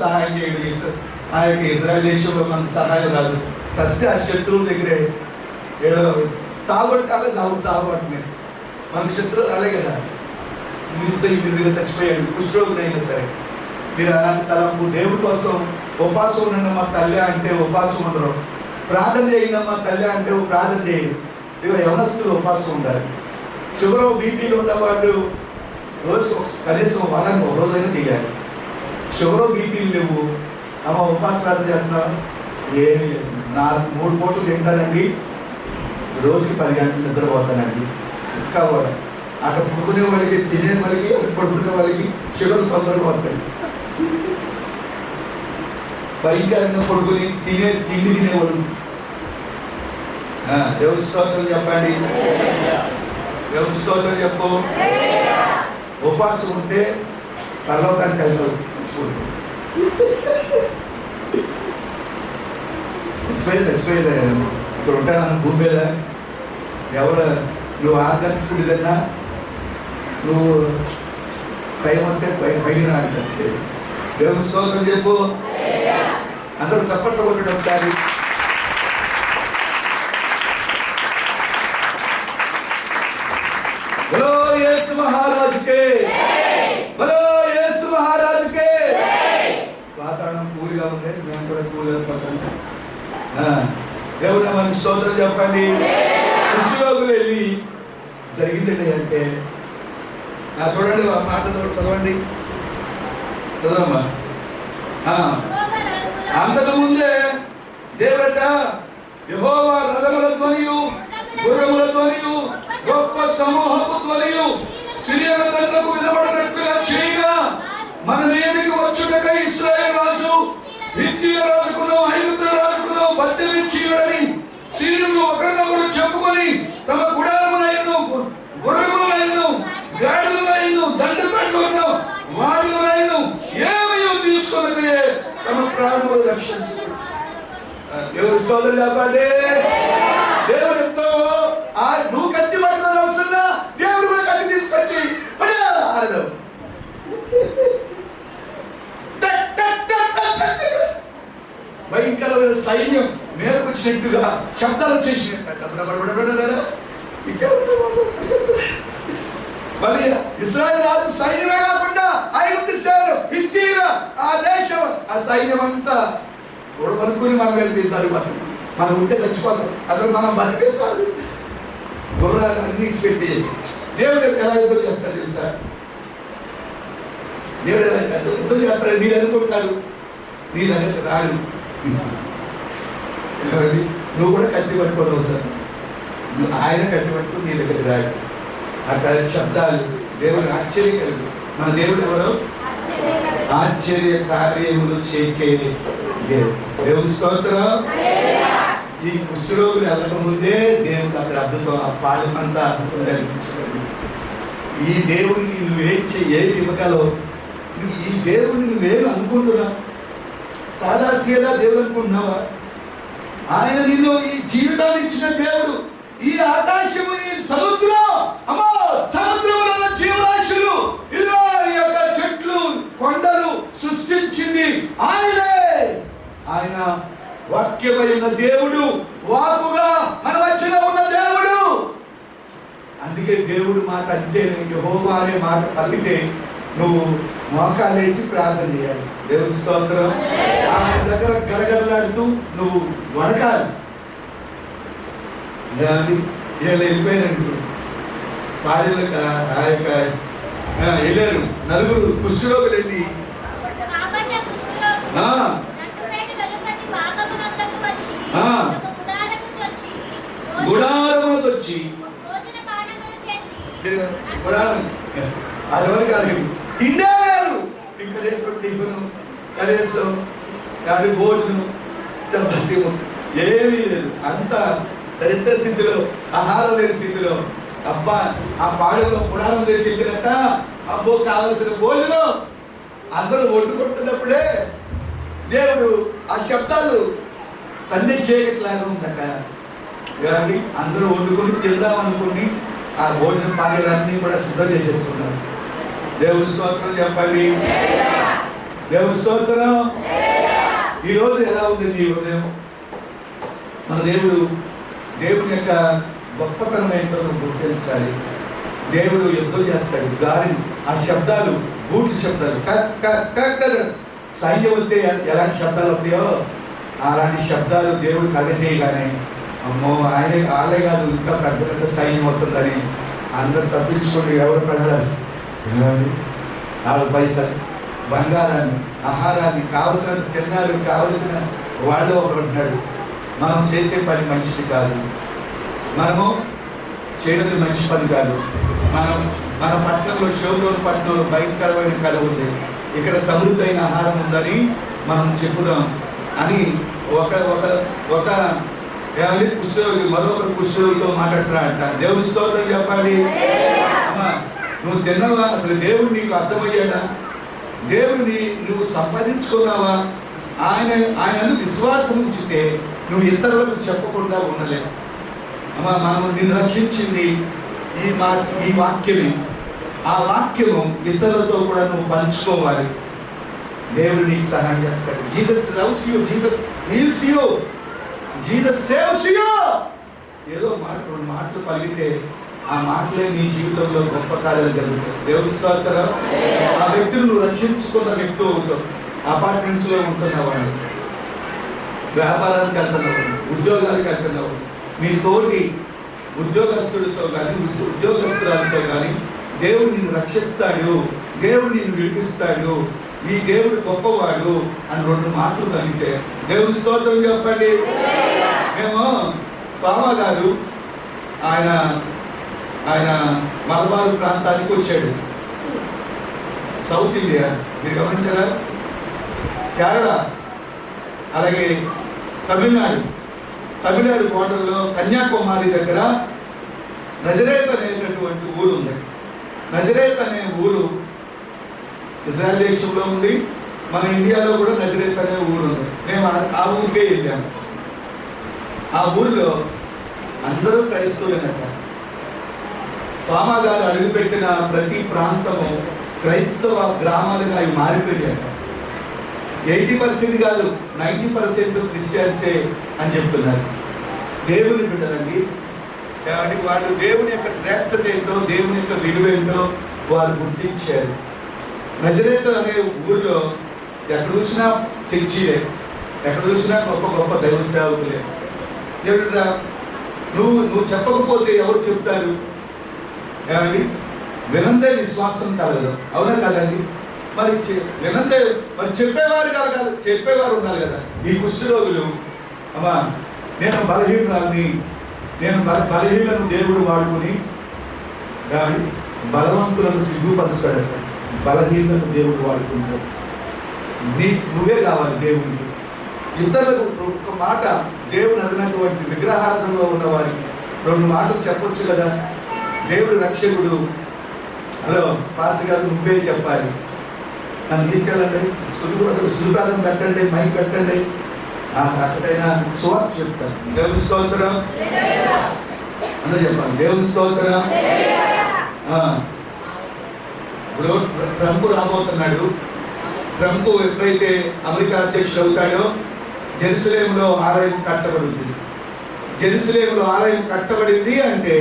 సహాయం చేయడు. ఆ యొక్క ఇజ్రాయెల్ దేశంలో మనకు సహాయం రాదు. చస్తే ఆ శత్రువుల దగ్గరే ఏడో చావబడి కాలే చావబడుతున్నాయి. మనకు శత్రువులు రాలే కదా. మీరు చచ్చిపోయాడు, కుష్ఠరోగునైనా సరే. మీరు అలాంటి తలంపు దేవుడి కోసం ఉపాసం ఉన్న మా తల్లి అంటే ఉపాసం ఉండరు. ప్రార్థన చేయిన మా తల్లి అంటే ప్రార్థన చేయరు. ఇక యవనస్తులు ఉపాసం ఉండాలి. షుగర్ బీపీలు ఉన్న వాళ్ళు రోజు కనీసం వారానికి ఒక రోజైనా చేయాలి. షుగర్ బీపీలు లేవు, అమ్మ ఉపాస ప్రార్థన చేస్తున్నాం. ఏమి 3 పూటలు తింటానండి, రోజుకి 10 గంటలు నిద్రపోతానండి. ఇంకా కూడా అక్కడ పడుకునే వాళ్ళకి, తినే వాళ్ళకి, పడుకునే వాళ్ళకి షుగర్ తొందరగా వస్తాయి. భయంకరంగా పడుకుని తిండి తినేవాళ్ళు. దేవుని స్తోత్రం చెప్పండి, దేవుని స్తోత్రం చెప్పు. ఉపవాసం ఉంటే పరలోకానికి వెళ్తావు. చచ్చిపోయేదా ఇక్కడ ఉంటా భూమి మీద. ఎవరు నువ్వు ఆదర్శకుడి కన్నా నువ్వు టైం అంటే పైన అంటే. దేవుని స్తోత్రం చెప్పు. అందరూ చప్పట్లు కొట్టడం ఒకసారి. బలో యేసు మహారాజుకే, బలో యేసు మహారాజుకే. వాతావరణం కూలిగా ఉంది, మేము కూడా కూలిగా పోతాం. దేవుడు మనకి స్తోత్రం చెప్పండి. కుష్ఠరోగులు వెళ్ళి జరిగిందండి అంటే చూడండి, మాట చదవండి, చదవమ్మా. అంతకు ముందే దేవుడట యెహోవా రథముల ధ్వనియు, గుర్రముల ధ్వనియు, గొప్ప సమూహపు ధ్వనియు సిరియల దండకు వినబడినట్లుగా చేయగా మన మీదకి వచ్చుటకై ఇశ్రాయేలు రాజు హిత్తీయుల రాజుకును ఐగుప్తు రాజుకును బద్దెమిచ్చుడని సిరియలు ఒకరినొకరు చెప్పుకొని తమ గుడారములైన, గుర్రములైన, గాడిదలైన, దండపెట్టుకున్న వాటిలైన ఏమీ తీసుకొనకే తమ ప్రాణములు రక్షించు. దేవుడి స్తోత్రం చెప్పండి. దేవుడు ఎంతో నువ్వు కత్తి పట్టుకుని అవసరంగా దేవుడు కూడా కత్తి తీసుకొచ్చి భయంకరమైన సైన్యం మీదకు వచ్చినట్టుగా శబ్దాలు వచ్చేసినట్టు. మళ్ళీ ఇశ్రాయేలు రాజు సైన్యమే కాకుండా ఐగుప్తు సేన, హిత్తీయుల ఆ దేశం, ఆ సైన్యం అంతా అనుకుని మనం వెళ్తారు. మనం ఉంటే చచ్చిపోతాం. అసలు మనం బతికేసాలి. గుర్రాలు అన్ని పెట్టేసి దేవుడు ఎలా యుద్ధం చేస్తాడు తెలుసా? దేవుడు యుద్ధం చేస్తాడు. మీరు అనుకుంటారు నీ దగ్గర రాడు. నువ్వు కూడా కత్తి పట్టుకోవడం సార్. ఆయన కత్తి పట్టుకుని నీ దగ్గర రాడు. అక్కడ శబ్దాలు దేవుడు ఆశ్చర్యకరుడు. మన దేవుడు ఎవరు? ఆశ్చర్య కార్యములు చేసేది దేవుడు. దేవుని స్తోత్రం. ఈ కుష్ఠరోగులు వెళ్ళక ముందే దేవుడు అక్కడ అద్భుతం, ఆ పాలమంతా అద్భుతం కనిపించాడు. ఈ దేవుడికి ఏమి ఇవ్వగలవు? ఈ దేవుడిని నువ్వేమి అనుకుంటున్నావు? సాదాసీదా దేవుడు అనుకుంటున్నావా? ఆయన నిన్ను ఈ జీవితాన్ని ఇచ్చిన దేవుడు. ఈ ఆకాశము, ఈ సముద్రం, అమ్మో సముద్రంలో జీవరాశులు, ఇలా ఈ యొక్క చెట్లు, కొండలు సృష్టించింది ఆయనే. ఆయన వాక్యమైన దేవుడు, వాకుగా మన మధ్యలో ఉన్న దేవుడు. అందుకే దేవుడు మాట అంటే యెహోవా అనే మాట పలికితే నువ్వు మోకాలేసి ప్రార్థన చేయాలి. దేవుని స్తోత్రం. ఆయన దగ్గర గడగడలాడుతూ నువ్వు వణకాలి. వీళ్ళు వెళ్ళిపోయారండి పాడేళ్ళ ఆ యొక్క వెళ్ళారు. నలుగురు కుష్ఠరోగులు వెళ్ళి గుడారములకు వచ్చి అదవరు కాదు తిన్నారు. ఇంకా టిఫను, కనీసం కానీ భోజనం, చపాతీ ఏమీ లేదు. అంతా దరిద్ర స్థితిలో, ఆహారం లేని స్థితిలో. అబ్బా ఆ పాడులో గుడారం దగ్గరికి వెళ్ళినట్ట అబ్బో కావలసిన భోజనం అందరూ వండుకుంటున్నప్పుడే దేవుడు ఆ శబ్దాలు సంధి చేయట్లాగా ఉందట. కానీ అందరూ వండుకొని తిందాం అనుకుని ఆ భోజనం పానీయాలన్నీ కూడా సిద్ధం చేసేసుకున్నారు. దేవుని స్తోత్రం చెప్పండి. దేవుని స్తోత్రం. ఈరోజు ఎలా ఉంది నీ హృదయం? మన దేవుని యొక్క గొప్పతనం ఏంటో నువ్వు గుర్తించాలి. దేవుడు యుద్ధం చేస్తాడు. గాలి, ఆ శబ్దాలు, బూట్ల శబ్దాలు, సైన్యం వస్తే ఎలాంటి శబ్దాలు ఉంటాయో అలాంటి శబ్దాలు దేవుడు కలగజేయగానే అమ్మో వాళ్ళే కాదు ఇంకా పెద్ద పెద్ద సైన్యం అవుతుందని అందరు తప్పించుకుంటూ ఎవరు ప్రజలు 4 పైసలు బంగారాన్ని, ఆహారాన్ని, కావలసిన తిన్నారు, కావలసిన వాళ్ళు ఒకరు ఉంటున్నాడు. మనం చేసే పని మంచిది కాదు, మనము చేయడం మంచి పని కాదు. మన పట్టణంలో, షోలోని పట్టణంలో భయంకరమైన కరువు ఉంది, ఇక్కడ సమృద్ధి అయిన ఆహారం ఉందని మనం చెప్పుదాం అని ఒక కుష్ఠరోగి మరొకరు కుష్ఠరోగితో మాట్లాడుతున్నాడంట. దేవుని స్తోత్రం చెప్పాలి. అమ్మా, నువ్వు తిన్నావా? అసలు దేవుడు నీకు అర్థమయ్యాడా? దేవుని నువ్వు సంపాదించుకున్నావా? ఆయనను విశ్వాసం ఉంచితే నువ్వు ఇతరులకు చెప్పకుండా ఉండలేవు. అమ్మా, మనం నిన్ను రక్షించింది ఈ వాక్యమే. ఆ వాక్యము ఇతరులతో కూడా నువ్వు పంచుకోవాలి. దేవుడు నీకు సహాయం చేస్తాడు. Jesus loves you, Jesus heels you, Jesus saves you. ఏదో రెండు మాటలు పలిగితే ఆ మాటలే నీ జీవితంలో గొప్ప కార్యాలు జరుగుతాయి. దేవుని స్తోత్రం. ఆ వ్యక్తిని నువ్వు రక్షించుకున్న వ్యక్తి అవుతావు. అపార్ట్మెంట్స్లో ఉంటున్నావు, వ్యాపారానికి వెళ్తున్నావు, ఉద్యోగాలకు వెళ్తున్నావు, నీ తోటి ఉద్యోగస్తుడితో కానీ ఉద్యోగస్తురాలతో కానీ దేవుడు నిన్ను రక్షిస్తాడు, దేవుడు నిన్ను విడిపిస్తాడు, నీ దేవుడు గొప్పవాడు అని 2 మాటలు కలిగితే దేవుని స్తోత్రం చెప్పండి. మేము బాబా గారు ఆయన మలబారు ప్రాంతానికి వచ్చాడు. సౌత్ ఇండియా మీరు గమనించారా? కేరళ, అలాగే తమిళనాడు బోర్డర్లో కన్యాకుమారి దగ్గర నజరేత్ అనేటటువంటి ఊరు ఉంది. నజరేత్ అనే ఊరు ఇజ్రాయెల్ దేశంలో ఉంది, మన ఇండియాలో కూడా నజరేత్ అనే ఊరు ఉంది. మేము ఆ ఊరికే వెళ్ళాము. ఆ ఊరిలో అందరూ క్రైస్తవులేనట. తోమా గారు అడుగుపెట్టిన ప్రతి ప్రాంతము క్రైస్తవ గ్రామాలుగా అవి మారిపోయాయట. 80% కాదు, 90% క్రిస్టియన్సే అని చెప్తున్నారు. దేవుని బిడ్డలండి, వాళ్ళు దేవుని యొక్క శ్రేష్టత ఏంటో, దేవుని యొక్క విలువ ఏంటో వారు గుర్తించారు. నజరేత్ అనే ఊరిలో ఎక్కడ చూసినా చర్చిలే, ఎక్కడ చూసినా గొప్ప దైవ సేవకులే. దేవుడా, నువ్వు చెప్పకపోతే ఎవరు చెప్తారు? ఏమండి, వినందే విశ్వాసం కలగదు, అవునా కదండి? మరి వినందే, మరి చెప్పేవారు కలగాలి, చెప్పేవారు ఉండాలి కదా. ఈ కుష్ఠరోగులు, అమ్మా నేను బలహీనను దేవుడు వాడుకుని బలవంతులను సిగ్గుపరుస్తాడట. బలహీనను దేవుడు వాడుకుంటాడు. నువ్వే కావాలి దేవుడికి. ఇతరులకు ఒక మాట దేవుడు అడిగినటువంటి విగ్రహార్థంలో ఉన్న వారికి 2 మాటలు చెప్పొచ్చు కదా. దేవుడు రక్షకుడు. హలో పాస్టర్ గారు, నువ్వే చెప్పాలి. నన్ను తీసుకెళ్ళండి, సుప్రాధం పెట్టండి, మైక్ పెట్టండి, అక్కడైనా సువార్త చెప్తాను. దేవుని స్తోత్రం అందరూ చెప్పాలి. దేవుని స్తోత్రం. ఇప్పుడు ట్రంప్ రాబోతున్నాడు. ట్రంప్ ఎప్పుడైతే అమెరికా అధ్యక్షుడు అవుతాడో జెరూసలేములో ఆలయం కట్టబడింది. జెరూసలేములో ఆలయం కట్టబడింది అంటే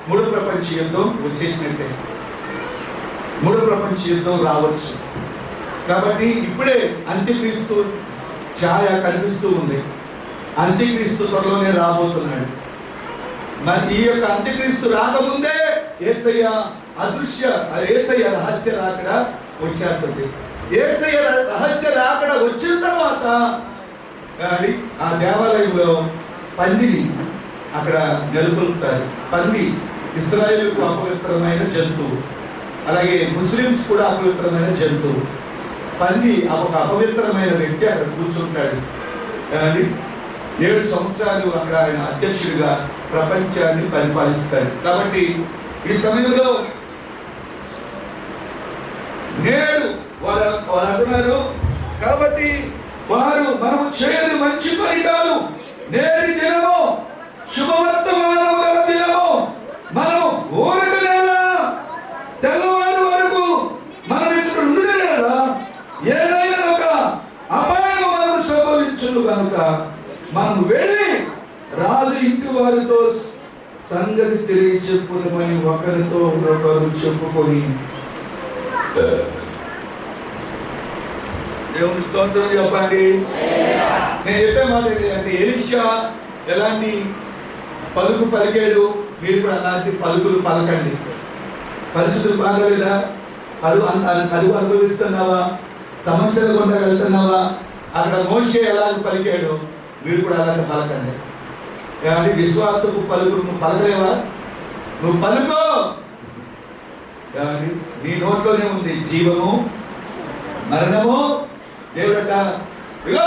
3వ ప్రపంచ యుద్ధం వచ్చేసినట్టే. 3వ ప్రపంచ యుద్ధం రావచ్చు. కాబట్టి ఇప్పుడే అంత్యక్రీస్తు ఛాయ కనిపిస్తూ ఉంది. అంత్యక్రీస్తు త్వరలోనే రాబోతున్నాడు. మరి ఈ యొక్క అంత్యక్రీస్తు రాకముందే యేసయ్య రహస్య రాకడ వచ్చేస్తుంది. యేసయ్య రహస్య రాకడ వచ్చిన తర్వాత ఆ దేవాలయంలో పందిని అక్కడ నెలకొల్పుతారు. పంది ఇశ్రాయేలుకు అపవిత్రమైన జంతువు, అలాగే ముస్లిమ్స్ కూడా అపవిత్రమైన జంతువు. పంది ఒక అపవిత్రమైన వ్యక్తి అక్కడ కూర్చుంటాడు. 7 సంవత్సరాలు అక్కడ ఆయన అధ్యక్షుడిగా ప్రపంచాన్ని పరిపాలిస్తారు. కాబట్టి ఈ సమయంలో నేడు వాళ్ళు అంటున్నారు, కాబట్టి మనము చేయని మంచి పని కాదు. నేటి దినము శుభవర్తమానము గల దినము. మనం ఊరకలేదా? తెల్లవారు వరకు మనం ఇక్కడ ఉండలేదా? ఏదైనా ఒక సంగతి తెలియచెప్పుదామని ఒకరితో ఒకరు చెప్పుకొని దేవుని స్తోత్రం చెప్పండి. నేను చెప్పే మాట ఏంటంటే, ఎలీషా ఎలాంటి పలుకు పలికాడు, మీరు కూడా అలాంటి పలుకులు పలకండి. పరిస్థితులు బాగలేదా? అడుగు అనుభవిస్తున్నావా? సమస్యలు గుండా వెళ్తున్నావా? అక్కడ మోషే ఎలాగ పలికాడు, మీరు కూడా అలాంటి పలకండి. ఏమంటే విశ్వాసపు పలుకులు నువ్వు పలకలేవా? నువ్వు పలుకో. ఏమండి నీ నోట్లోనే ఉంది జీవము మరణము. దేవుడట ఇగో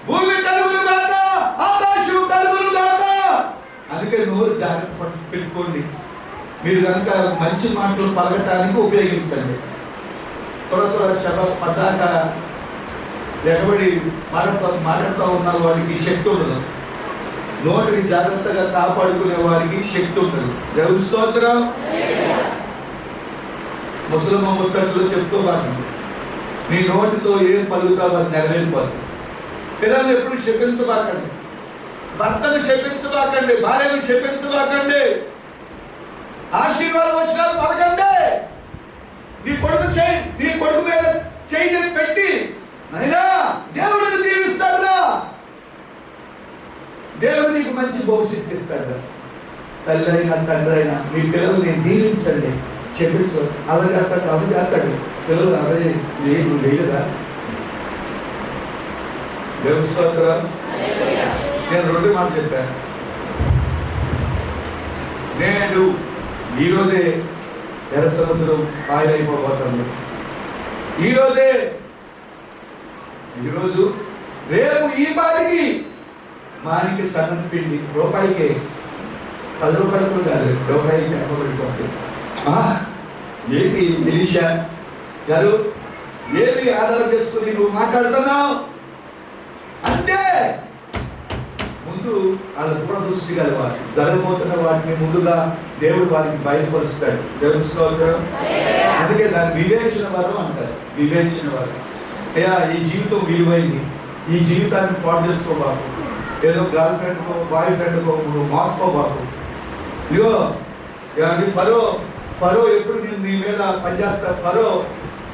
భూమి కలుగును గాక, ఆకాశం కలుగును గాక. అందుకే నోరు జాగ్రత్త పెట్టుకోండి. మీరు కనుక మంచి మాటలు పలకటానికి ఉపయోగించండి. త్వర శబ పదాక ఎగబడి మాట్లాడుతూ ఉన్న వాడికి శక్తి ఉండదు. నోటిని జాగ్రత్తగా కాపాడుకునే వారికి శక్తి ఉంటుంది. దేవుని స్తోత్రం. ముసలమ్మ ముచ్చట్లు చెప్తూ బాగా నీ నోటితో ఏం పలుకుతావో అది నెరవేరిపోతుంది. పిల్లలు ఎప్పుడు శపించబాకండి, భర్తను శపించబాకండి, భార్యను శపించబాకండి. ఆశీర్వాదం వచ్చిన పలకండి. నీ కొడుకు మీద చేయి పెట్టి అయినా దేవుడిని దీవిస్తాడా, దేవుడు నీకు మంచి భవిష్యత్తు ఇస్తాడా. తల్లి అయినా తండ్రి అయినా మీ పిల్లల్ని దీవించండి, చెప్పించు. అవి చేస్తాడు పిల్లలు. అదే నువ్వు వేయలేదా? దేవుని స్తోత్రం. నేను 2 మాటలు చెప్పాను. నేను ఈరోజే ఎర్ర సముద్రం ఆయిలైపోతుంది. ఈరోజు రేపు ఈ పాటికి మానికి సన్నం పిండి రూపాయికి 10 రూపాయలు కూడా కాదు, రూపాయికి పెట్టుకోండి. ఏంటి ఎలీషా గారు, ఏమి ఆధారం చేసుకుని నువ్వు మాట్లాడుతున్నావు అంటే ముందు వాళ్ళ దూరదృష్టి గలవారు జరగబోతున్న వాటిని ముందుగా దేవుడు వారికి బయలుపరుస్తాడు. దేవుని స్తోత్రం. అందుకే దాన్ని వివేచన వారు అంటారు. వివేచన వారు. అయ్యా ఈ జీవితం విలువైంది, ఈ జీవితాన్ని పాటు చేసుకోబాకు. ఏదో గర్ల్ ఫ్రెండ్కో బాయ్ ఫ్రెండ్కో నువ్వు మోసపోబాకు. ఇదిగో ఫరో ఎప్పుడు నేను నీ మీద పనిచేస్తా, ఫరో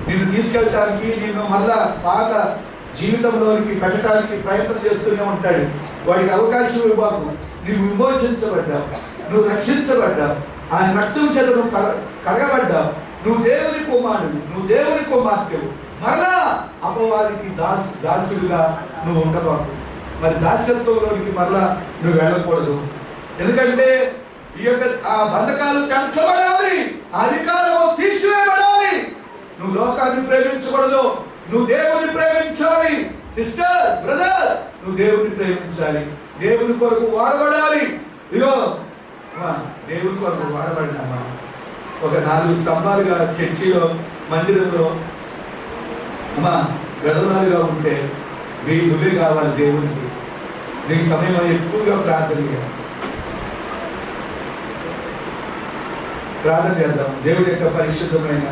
నిన్ను తీసుకెళ్ళటానికి నిన్ను మళ్ళా పాత జీవితంలోనికి పెట్టడానికి ప్రయత్నం చేస్తూనే ఉంటాడు. వాడికి అవకాశం ఇవ్వకు. నువ్వు విమోచించబడ్డావు, నువ్వు రక్షించబడ్డావు, ఆయన రక్తం చేత నువ్వు కడగబడ్డావు. నువ్వు దేవుని కుమారుడు, నువ్వు దేవుని కుమార్తెవు. మరలా అపవాదికి దాసుడుగా నువ్వు ఉండబాకు. మరి దాస్యత్వంలోనికి మరలా నువ్వు వెళ్ళకూడదు. ఎందుకంటే ఈ యొక్క ఆ బంధకాలు తెంచబడాలి, అధికారము తీసివేయబడాలి. నువ్వు లోకాన్ని ప్రేమించకూడదు, నువ్వు దేవుని ప్రేమించాలి. సిస్టర్, బ్రదర్, నువ్వు దేవుని ప్రేమించాలి, దేవుని కొరకు వాడబడాలి. ఇదిగో దేవుని కొరకు వాడబడినామా? ఒక 4 స్తంభాలుగా చర్చిలో మందిరంలో గదనాలుగా ఉంటే నువ్వే కావాలి దేవునికి. నీ సమయం ఎక్కువగా ప్రార్థన చేద్దాం. దేవుడి యొక్క పరిశుద్ధమైన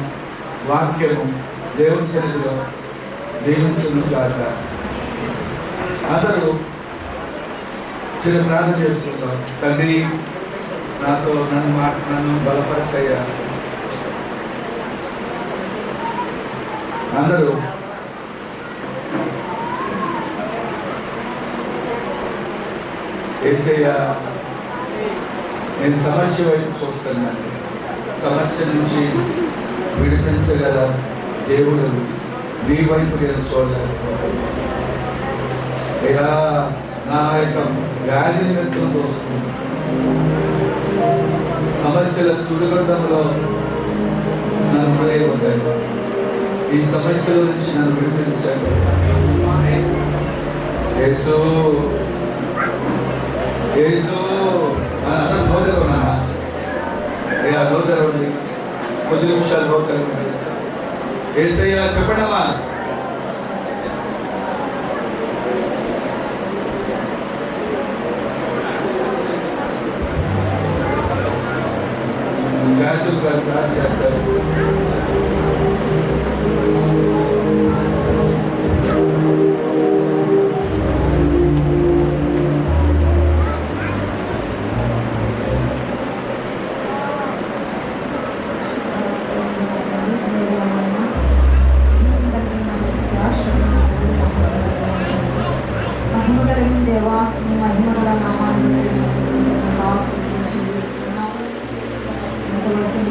వాక్యము దేవుని సన్నిధిలో దేవుని కాక అందరూ చిన్న ప్రార్థన చేసుకుంటాం. తండ్రి, నన్ను బలపరచయ్యా. అందరూ యేసయ్యా, నేను సమస్య వైపు చూస్తున్నాను. సమస్య నుంచి విడిపించగల దేవుడు నీ వైపు నేను చూడలేదు. అయ్యా, నా యొక్క వ్యాధి నిమిత్తం చూస్తుంది, సమస్యల సుడిగొండంలో నన్ను పడేయబడ్డాను. ఈ సమస్యల నుంచి నన్ను విడిపించాను. యేసు యేసు అందరూ నోదర ఉన్నానా? నోదర ఉంది. కొద్ది నిమిషాలు నోదర. యేసయ్యా చెప్పడమా? ప్రార్థన చేస్తారు.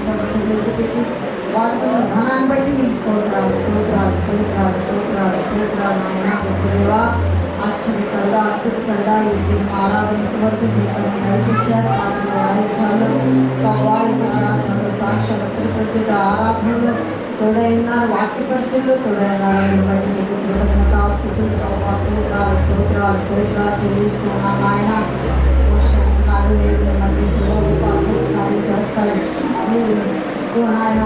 పెట్టి వాడుతున్న ధనాన్ని బట్టి మీకు స్తోత్రాలు స్తోత్రాలు స్తోత్రాలు స్తోత్రాలు స్తోత్రాలు నాయన గొప్పదేవా. ఆశ్చర్యకరుడా అద్భుతకరుడా ఈ ఆరాధన వరకు నడిపించారు సాక్షాత్ ప్రత్యేక ఆరాధనలో తోడైన వాక్య పరిచయంలో తోడైన స్తోత్రాలు స్తోత్రాలు స్తోత్రాలు చెల్లిస్తున్నాం ఆయన. చేస్తాడు ఆయన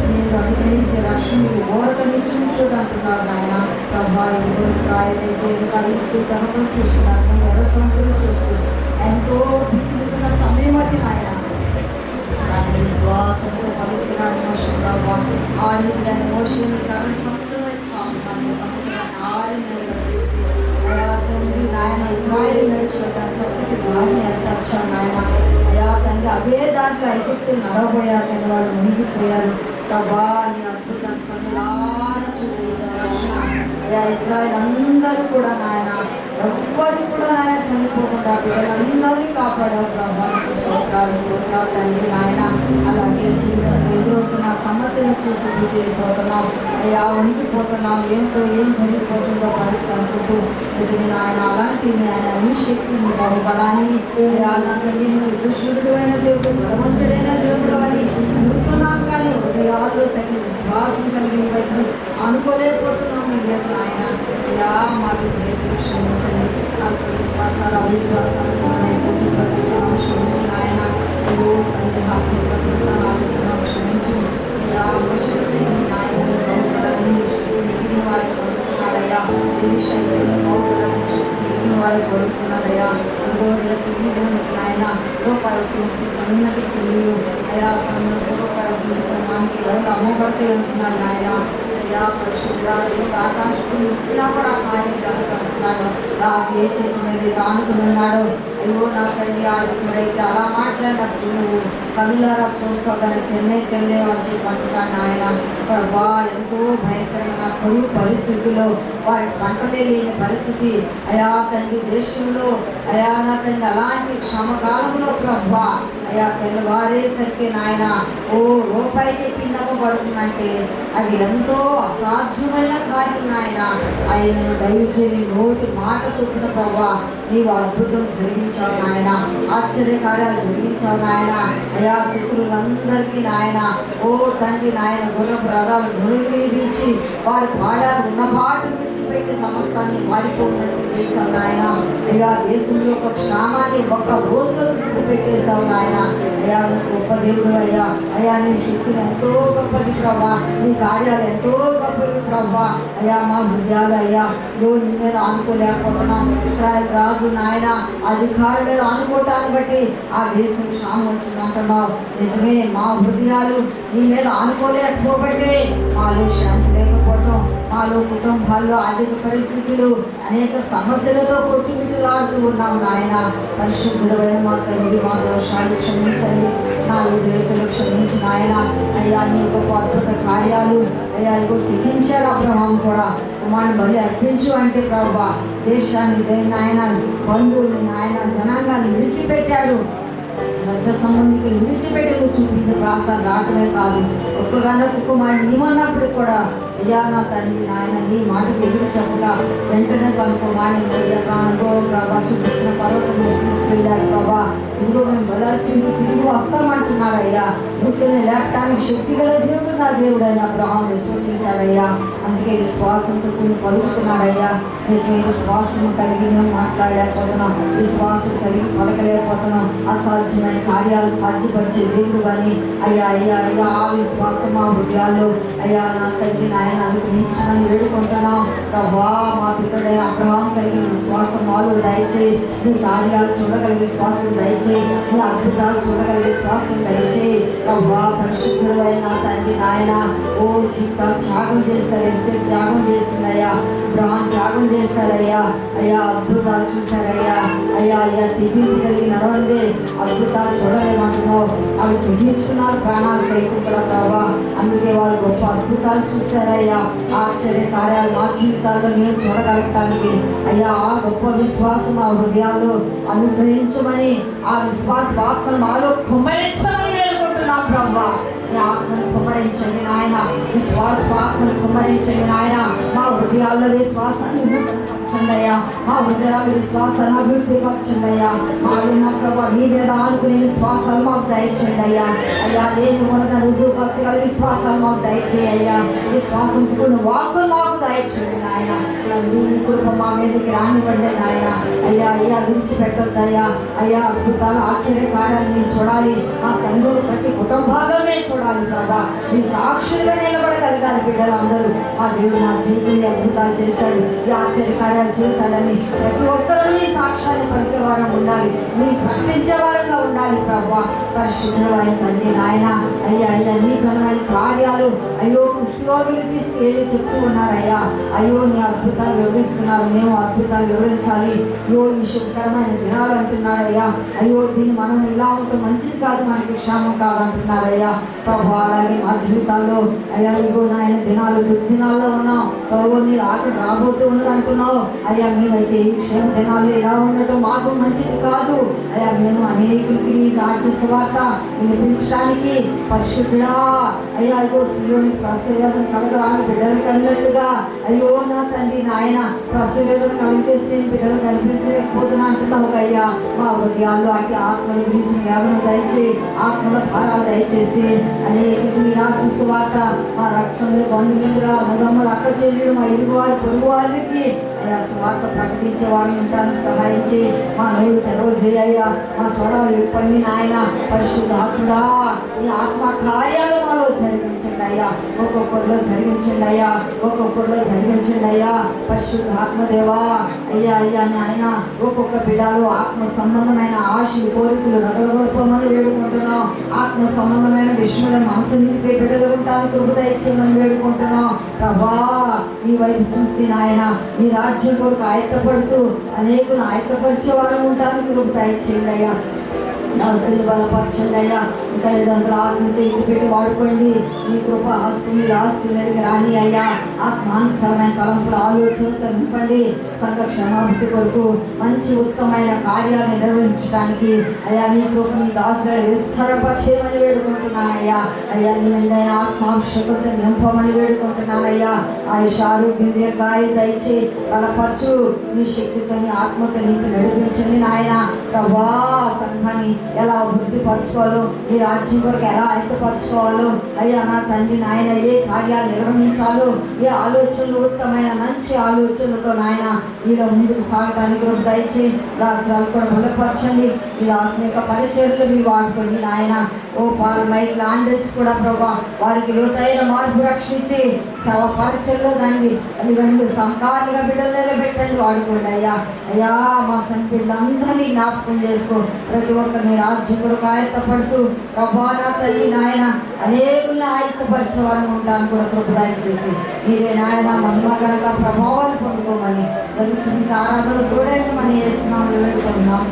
నేను అనుగ్రహించే రక్షణ ఓరతని చూడంటున్నాడు ఆయన. ప్రభా స్థాయితే తనకు చూస్తున్నాను ఎర్ర సముద్రం చూస్తూ ఎంతో భీతిగా సమయం అది ఆయన విశ్వాసంతో పలుకుతున్నాడు మోషన్ ప్రభా. ఆ రీతిని మోషన్ తన సముద్రం సముద్రాన్ని ఆరినగా చేసి ఆయన ఇస్రాయేల్ నడిచేటానికి దాన్ని ఏర్పరచాడు ఆయన. అయా తండ్రి అదే దాంట్లో ఐగుప్తు నడవబోయారు కానీ వాళ్ళు మునిగిపోయారు. ప్రభా నీ అద్భుతం కనులారా చూపించారు రక్షణ. అయా ఇస్రాయేల్ అందరూ కూడా నాయన ఎవ్వరు కూడా నాయన చనిపోకుండా పిల్లలందరినీ కాపాడారు ప్రభా. స్తోత్రాలు స్తోత్రాలు తండ్రి నాయన. అలాగే జీవితంలో ఎదురవుతున్న సమస్యలు చూసి దిగిపోతున్నాం అయ్యా, ఉనికిపోతున్నాం. ఏంటో ఏం జరిగిపోతుందో పరిస్థితి అనుకుంటూ నిజమే నాయన. అలాంటి ఆయన ఈ శక్తిని బలబలాన్ని దుష్టుడు అయిన దేవుడు బలవంతుడైన దేవుడు అని అనుకున్నాం కానీ హృదయాల్లో తగిన విశ్వాసం కలిగిన బట్టి అనుకోలేకపోతున్నాం. లేదు ఆయన అయ్యా మాకు క్షమించండి. విశ్వాసాలు అవిశ్వాసాలు క్షమించి ఆయన సందేహాత్మక స్థానాలు క్షమించి ఆయన వాడి కొడుకున్నాడయ్యా. వాడి కొడుకున్నాడయ్యా. ఆయన రూపాయలకి సన్నటి తెలియదు అయా. సన్నటి రూపాయలకి మనకి ఎవరు అమ్మబడితే ఉంటున్నాడు ఆయన. అయ్యా పరిశుద్ధుడా ఆకాశం ఉట్టినా కూడా ఆయన జరుగుతున్నాడు. రాగే చెప్పినది రానుకున్నాడు. అయ్యో నా తల్లి ఆదిత్యుడైతే అలా మాట్లాడినప్పుడు నువ్వు కళ్ళారా చూసుకోగానే తెన్నే అని చెప్పి అంటున్నాడు ఆయన. ప్రభా ఎంతో భయంకరమైన కరువు పరిస్థితుల్లో వారి పంటలే లేని పరిస్థితి అయా తండ్రి దేశంలో అయా నా తండ్రి అలాంటి క్షమకాలంలో ప్రభా అయా తెల్లవారేసరికి నాయన ఓ రూపాయికి పిండమబడుతుందంటే అది ఎంతో అసాధ్యమైన కార్యం నాయన. ఆయన దయచేసి నోటి మాట చొప్పున ప్రభా నీవు అద్భుతం జరిగించావు నాయన. ఆశ్చర్యకార్యాలు జరిగించావు నాయన. అయా శత్రువులందరికీ నాయన ఓ తండ్రి నాయన గుర్రపు రథాలు గురువించి వారి పాడారు ఉన్నపాటు విడిచిపెట్టి సమస్తాన్ని పారిపోయినట్టు చేశావు నాయన. అయ్యా దేశంలో ఒక క్షామాన్ని ఒక్క రోజులో పెట్టేశావు నాయన. అయ్యా గొప్ప దేవుడు అయ్యా. అయ్యా నీ శక్తిని ఎంతో గొప్పది ప్రభా. నీ కార్యాలు ఎంతో గొప్పది ప్రభా. అయ్యా మా హృదయాలు అయ్యా నీ మీద ఆనుకోలేకపోతున్నాం. ఇశ్రాయేలు రాజు నాయన అధికారుల మీద ఆనుకోవటాన్ని బట్టి ఆ దేశం క్షామం వచ్చిందంటున్నావు. నిజమే మా హృదయాలు నీ మీద ఆనుకోలేకపోబట్టే మాలో శాంతి లేకపోవటం, మాలో కుటుంబాల్లో ఆర్థిక పరిస్థితులు అనేక సమస్యలతో కొట్టుమిట్టులాడుతూ ఉన్నాం నాయన. పరిశుద్ధుడైన మా తండ్రి మా దోషాలు క్షమించండి. నాలుగు దేవతలు క్షమించి నాయన. అయ్యా నీ గొప్ప అద్భుత కార్యాలు అయ్యా ఇగో తెగించాడు అబ్రహాం కూడా. కుమారుని బలి అర్పించు అంటే ప్రభా దేశాన్ని నాయన బంధువులు నాయన జనాంగాన్ని విడిచిపెట్టాడు. రక్త సంబంధికులు విడిచిపెట్టి నువ్వు చూపించిన ప్రాంతాలు రావటమే కాదు ఒక్కగానొక్క కుమారుని నీమన్నప్పుడు కూడా అయ్యా నా తండ్రి నాయన నీ మాటకు ఎదురు చెప్పగా వెంటనే తన కుమారుని ప్రభా చూపిస్తున్న పర్వతం తీసుకెళ్ళాడు. ప్రభా ఇదిగో మేము బలర్పించి తిరిగి వస్తామంటున్నాడు అయ్యా. పుట్టిన లేపటానికి శక్తి గల దేవుడు నా దేవుడు అయిన అబ్రహాం విశ్వసించాడయ్యా. అందుకే విశ్వాసంతో కొన్ని పలుకుతున్నాడయ్యా. నిజమే విశ్వాసం కలిగి మేము మాట్లాడలేకపోతున్నాం, విశ్వాసం కలిగి పలకలేకపోతున్నాం. అసాధ్యమైన కార్యాలు సాధ్యపరిచే దేవుడు కానీ అయ్యా అయ్యా అయ్యా ఆ విశ్వాసం మా హృదయాల్లో అయ్యా నా తండ్రి నాయన అనుగ్రహించమని వేడుకుంటున్నాం. ప్రభా మా పితడైన అబ్రహాం కలిగి విశ్వాసం వాళ్ళు దయచేయి. నీ కార్యాలు చూడగలిగే విశ్వాసం దయచేయి. నీ అద్భుతాలు చూడగలిగే విశ్వాసం దయచేయి. ప్రభా పరిశుద్ధుడు అయిన తండ్రి నాయన ఓ జీవితాలు త్యాగం చేశారు. ఎస్తే త్యాగం చేసిందయ్యా. అబ్రహాం త్యాగం చేశాడయ్యా. అయ్యా అద్భుతాలు చూశారయ్యా. అయ్యా అయ్యా తెగింపు కలిగి నడవండి. అద్భుతాలు చూడలేమంటున్నావు. అవి తెగించుకున్నారు ప్రాణాలు సైతం కూడా ప్రభా. అందుకే వాళ్ళు గొప్ప అద్భుతాలు చూశారయ్యా. ఆశ్చర్య కార్యాలు మా జీవితాల్లో మేము చూడగలగటానికి అయ్యా ఆ గొప్ప విశ్వాసం ఆ హృదయాల్లో అనుగ్రహించమని ఆ విశ్వాస ఆత్మను మాలో కుమ్మరించమని వేడుకుంటున్నాం ప్రభా. కుమ్మరించండి నాయన, విశ్వాస ఆత్మను కుమ్మరించండి నాయన. మా హృదయాల్లో విశ్వాసాన్ని పరచండయ్యా, మా హృదయాలు విశ్వాసాన్ని అభివృద్ధి పరచండయ్యా. మారున్న ప్రభా నీ మీద ఆనుకునే విశ్వాసాలు మాకు దయచేయండి అయ్యా. అయ్యా లేని మొన్న రుజువుపరచగల విశ్వాసాలు మాకు దయచేయ్యా. విశ్వాసం కూడిన వాక్కులు మాకు దయచేయండి నాయన. నీ కృప మా మీదకి రానివ్వండి నాయన. అయ్యా అయ్యా విడిచిపెట్టొద్దయ్యా. అయ్యా అద్భుతాలు ఆశ్చర్యకార్యాలు మేము చూడాలి. మా సంఘం ప్రతి కుటుంబాల్లో మేము చూడాలి ప్రభా. మీ సాక్షులుగా నిలబడగలగాలి బిడ్డలందరూ. మా దేవుడు మా జీవితంలో అద్భుతాలు చేశాడు, ఈ ఆశ్చర్యకార్యాలు చేశాడని ప్రతి ఒక్కరూ నీ సాక్ష్యాన్ని పలికే వారం ఉండాలి, నీ ప్రకటించే వారంగా ఉండాలి ప్రభా. పరిశుద్ధమైన తండ్రి నాయన, అయ్యా అయ్యా నీ ఘనమైన కార్యాలు అయ్యో కుష్ఠరోగులు తీసుకెళ్ళి చెప్తూ ఉన్నారయ్యా. అయ్యో నీ అద్భుతాలు వివరిస్తున్నారు, మేము అద్భుతాలు వివరించాలి. అయ్యో ఈ శుభకరమైన దినాలు అంటున్నారయ్యా. అయ్యో దీన్ని మనం ఇలా ఉంటే మంచిది కాదు, మనకి క్షేమం కాదు అంటున్నారయ్యా ప్రభా. అలాగే మా జీవితాల్లో అయ్యా ఇగో నాయన దినాలు దుర్దినాల్లో ఉన్నాం, నీ ఆట రాబోతూ ఉన్నది అంటున్నావు అయ్యా. మేమైతే ఈ క్షేమ దినాలు ఇలా ఉండటం మాకు మంచిది కాదు అయ్యా. మేము అనేకులకి రాజ్య సువార్త వినిపించడానికి పరిశుద్ధుడా అయ్యా ఇగో సియోని ప్రసవేదన కలగాలని బిడ్డలకు అన్నట్టుగా అయ్యో నా తండ్రి నాయన ప్రసవేదన కలిగేసి నేను బిడ్డలు కనిపించలేకపోతున్నా అంటున్నావు అయ్యా. మా హృదయాల్లో అటు ఆత్మల గురించి వేదన దయచేసి, ఆత్మల భారాలు దయచేసి అనేకులకి నీ రాజ్య సువార్త మా రక్షణలో బంధువులుగా అన్నదమ్ములు అక్క చెల్లెలు మా ఇరుగు వారి పొరుగు వారికి అయ్యా సువార్త ప్రకటించే వారిని ఉంటానికి సహాయం చేయి. మా నోళ్ళు తెరవజేయ్యా, మా స్వరాలు విప్పండి నాయన. పరిశుద్ధాత్ముడా నీ ఆత్మ కార్యాలు మాలో జరిగించండి అయ్యా, ఒక్కొక్కరిలో జరిగించండి అయ్యా, ఒక్కొక్కరిలో జరిగించండి అయ్యా. పరిశుద్ధాత్మదేవా అయ్యా అయ్యా నాయన ఒక్కొక్క బిడ్డలు ఆత్మ సంబంధమైన ఆశలు కోరికలు రగలగొల్పమని వేడుకుంటున్నాం. ఆత్మ సంబంధమైన విషయంలో మనసు నింపే బిడ్డలు ఉంటాను కృప దయచేయమని వేడుకుంటున్నాం ప్రభా. నీ వైపు చూసి నాయన నీ రాజ్యం కొరకు ఆయత్తపడుతూ అనేకులు ఆయత్తపరిచే వారు ఉంటాను కృప దయచేయండి అయ్యా. నర్సులు బలపరచండి అయ్యా. ఇంకా 200 ఆత్మతో ఇంటిపెట్టి వాడుకోండి. నీ కృప ఆస్తుని ఆస్తు మీదకి రాని అయ్యా. ఆత్మానుసరమైన తలంపుల ఆలోచనతో నింపండి. సంఘ క్షమాభివృద్ధి కొరకు మంచి ఉత్తమమైన కార్యాలను నిర్వహించడానికి అయ్యా నీ కృప నీ దాసులను విస్తరపరిచేయమని వేడుకుంటున్నానయ్యా. అయ్యా నీ నిండైన ఆత్మాభిషేకంతో నింపమని వేడుకుంటున్నానయ్యా. ఆయుష ఆరోగ్యం దీర్ఘాయు దయచే బలపరచు. నీ శక్తితో నీ ఆత్మతో నింపి నడిపించండి నాయన ప్రభా. సంఘాన్ని ఎలా అభివృద్ధి పరచుకోవాలో, ఈ రాజ్యం కొరకు ఎలా ఐక్యపరచుకోవాలో అయ్యా నా తండ్రి నాయన ఏ కార్యాలు నిర్వహించాలో, ఏ ఆలోచనలు ఉత్తమైన మంచి ఆలోచనలతో నాయన ఇలా ముందుకు సాగడానికి కూడా దయచేసి దాసరాలు కూడా బలపరచండి. ఈ దాసుని యొక్క పరిచర్లు మీరు వాడుకోండి నాయన. ఓ పాల్ మైక్ లాండర్స్ కూడా ప్రభా వారికి లోతైన మార్పు రక్షించి సవ పరిచర్లో దాన్ని తల్లిదండ్రులు సంకాలుగా బిడ్డలు నిలబెట్టండి, వాడుకోండి అయ్యా. అయ్యా మా సంఘ బిడ్డలందరినీ జ్ఞాపకం చేసుకో. ప్రతి ఒక్కరిని రాజ్యం కొరకు ఆయత్తపడుతూ ప్రభా నా తల్లి నాయన అనేకుల్ని ఆయత్తపరిచేవారు ఉంటాను కూడా కృప దయచేసి మీరే నాయన మహిమగరంగా ప్రభావాలు పొందుకోమని దక్షిణ ఆరాధన దూరంగా మనం వేస్తున్నాం వేడుకుంటున్నాం.